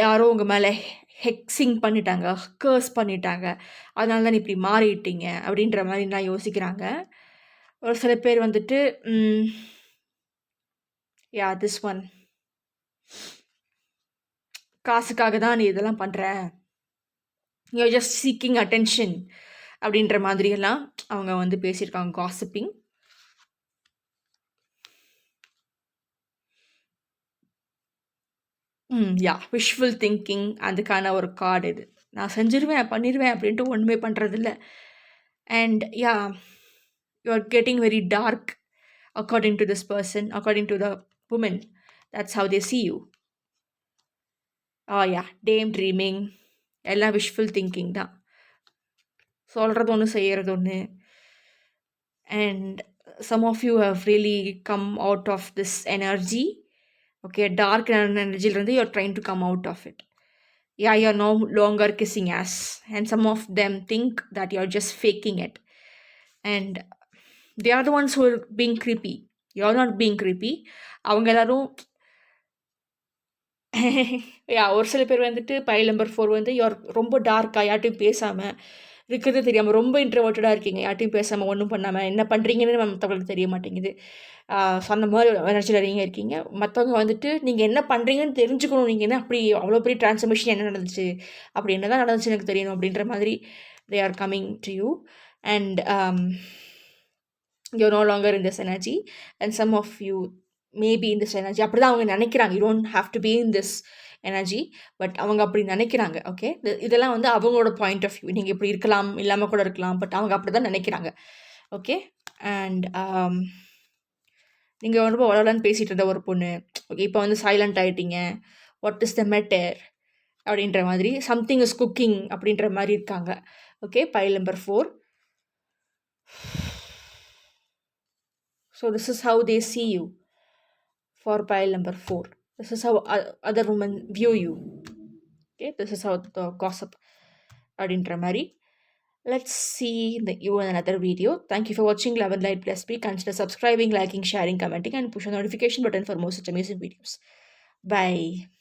யாரோ உங்கள் மேலே ஹெக்ஸிங் பண்ணிட்டாங்க, கர்ஸ் பண்ணிட்டாங்க, அதனால தான் இப்படி மாறிட்டீங்க அப்படின்ற மாதிரிலாம் யோசிக்கிறாங்க. ஒரு சில பேர் வந்துட்டு யா திஸ் ஒன், காசுக்காக தான் நீ இதெல்லாம் பண்ணுற, யூ ஜஸ்ட் சீக்கிங் அட்டென்ஷன் அப்படின்ற மாதிரியெல்லாம் அவங்க வந்து பேசியிருக்காங்க. காசிப்பிங். யா விஷுவல் திங்கிங் அதுக்கான ஒரு கார்டு இது. நான் செஞ்சிருவேன் பண்ணிடுவேன் அப்படின்ட்டு ஒன்றுமே பண்ணுறதில்ல. And yeah, you are getting very dark according to this person, according to the woman. That's how they see you. Oh yeah, daydreaming, எல்லாம் விஷுவல் திங்கிங் தான். சொல்கிறது ஒன்று செய்கிறது ஒன்று. And some of you have really come out of this energy. Okay, dark energy, you're trying to come out of it. Yeah, you're no longer kissing ass. And some of them think that you're just faking it. And they are the ones who are being creepy. You're not being creepy. அவங்க எல்லாரும் யா ஒரு சில பேர் வந்துட்டு file number 4 வந்து you are ரொம்ப டார்க்காக யார்ட்டையும் பேசாமல் இருக்கிறது தெரியாமல் ரொம்ப இன்ட்ரோவர்ட்டடாக இருக்கீங்க. யார்ட்டையும் பேசாமல் ஒன்றும் பண்ணாமல் என்ன பண்ணுறீங்கன்னு மற்றவங்களுக்கு தெரிய மாட்டேங்குது. ஸோ அந்த மாதிரி எனர்ஜியில் நீங்கள் இருக்கீங்க. மற்றவங்க வந்துட்டு நீங்கள் என்ன பண்ணுறீங்கன்னு தெரிஞ்சுக்கணும். நீங்கள் என்ன அப்படி அவ்வளோ பெரிய ட்ரான்ஸ்ஃபர்மேஷன் என்ன நடந்துச்சு, அப்படி என்ன தான் நடந்துச்சு எனக்கு தெரியணும் அப்படின்ற மாதிரி they are coming to you. And you're no longer in this energy, and some of you may be in this energy. அப்படி தான் அவங்க நினைக்கிறாங்க. You don't have to be in this energy, but அவங்க அப்படி நினைக்கிறாங்க. ஓகே, இதெல்லாம் வந்து அவங்களோட பாயிண்ட் ஆஃப் வியூ. நீங்கள் இப்படி இருக்கலாம், இல்லாமல் கூட இருக்கலாம், பட் அவங்க அப்படி தான் நினைக்கிறாங்க. ஓகே, அண்ட் நீங்கள் ரொம்ப வளரலான்னு பேசிகிட்டு இருந்த ஒரு பொண்ணு, ஓகே, இப்போ வந்து சைலண்ட் ஆகிட்டீங்க. வாட் இஸ் த மேட்டர் அப்படின்ற மாதிரி, சம்திங் இஸ் குக்கிங் அப்படின்ற மாதிரி இருக்காங்க. Okay, pile number 4. So this is how they see you for pile number 4. This is how other women view you. Okay, this is how the gossip அப்படின்ற மாதிரி. Let's see you in another video. Thank you for watching Love and Light Plus Be. Consider subscribing, liking, sharing, commenting, and push the notification button for more such amazing videos. Bye.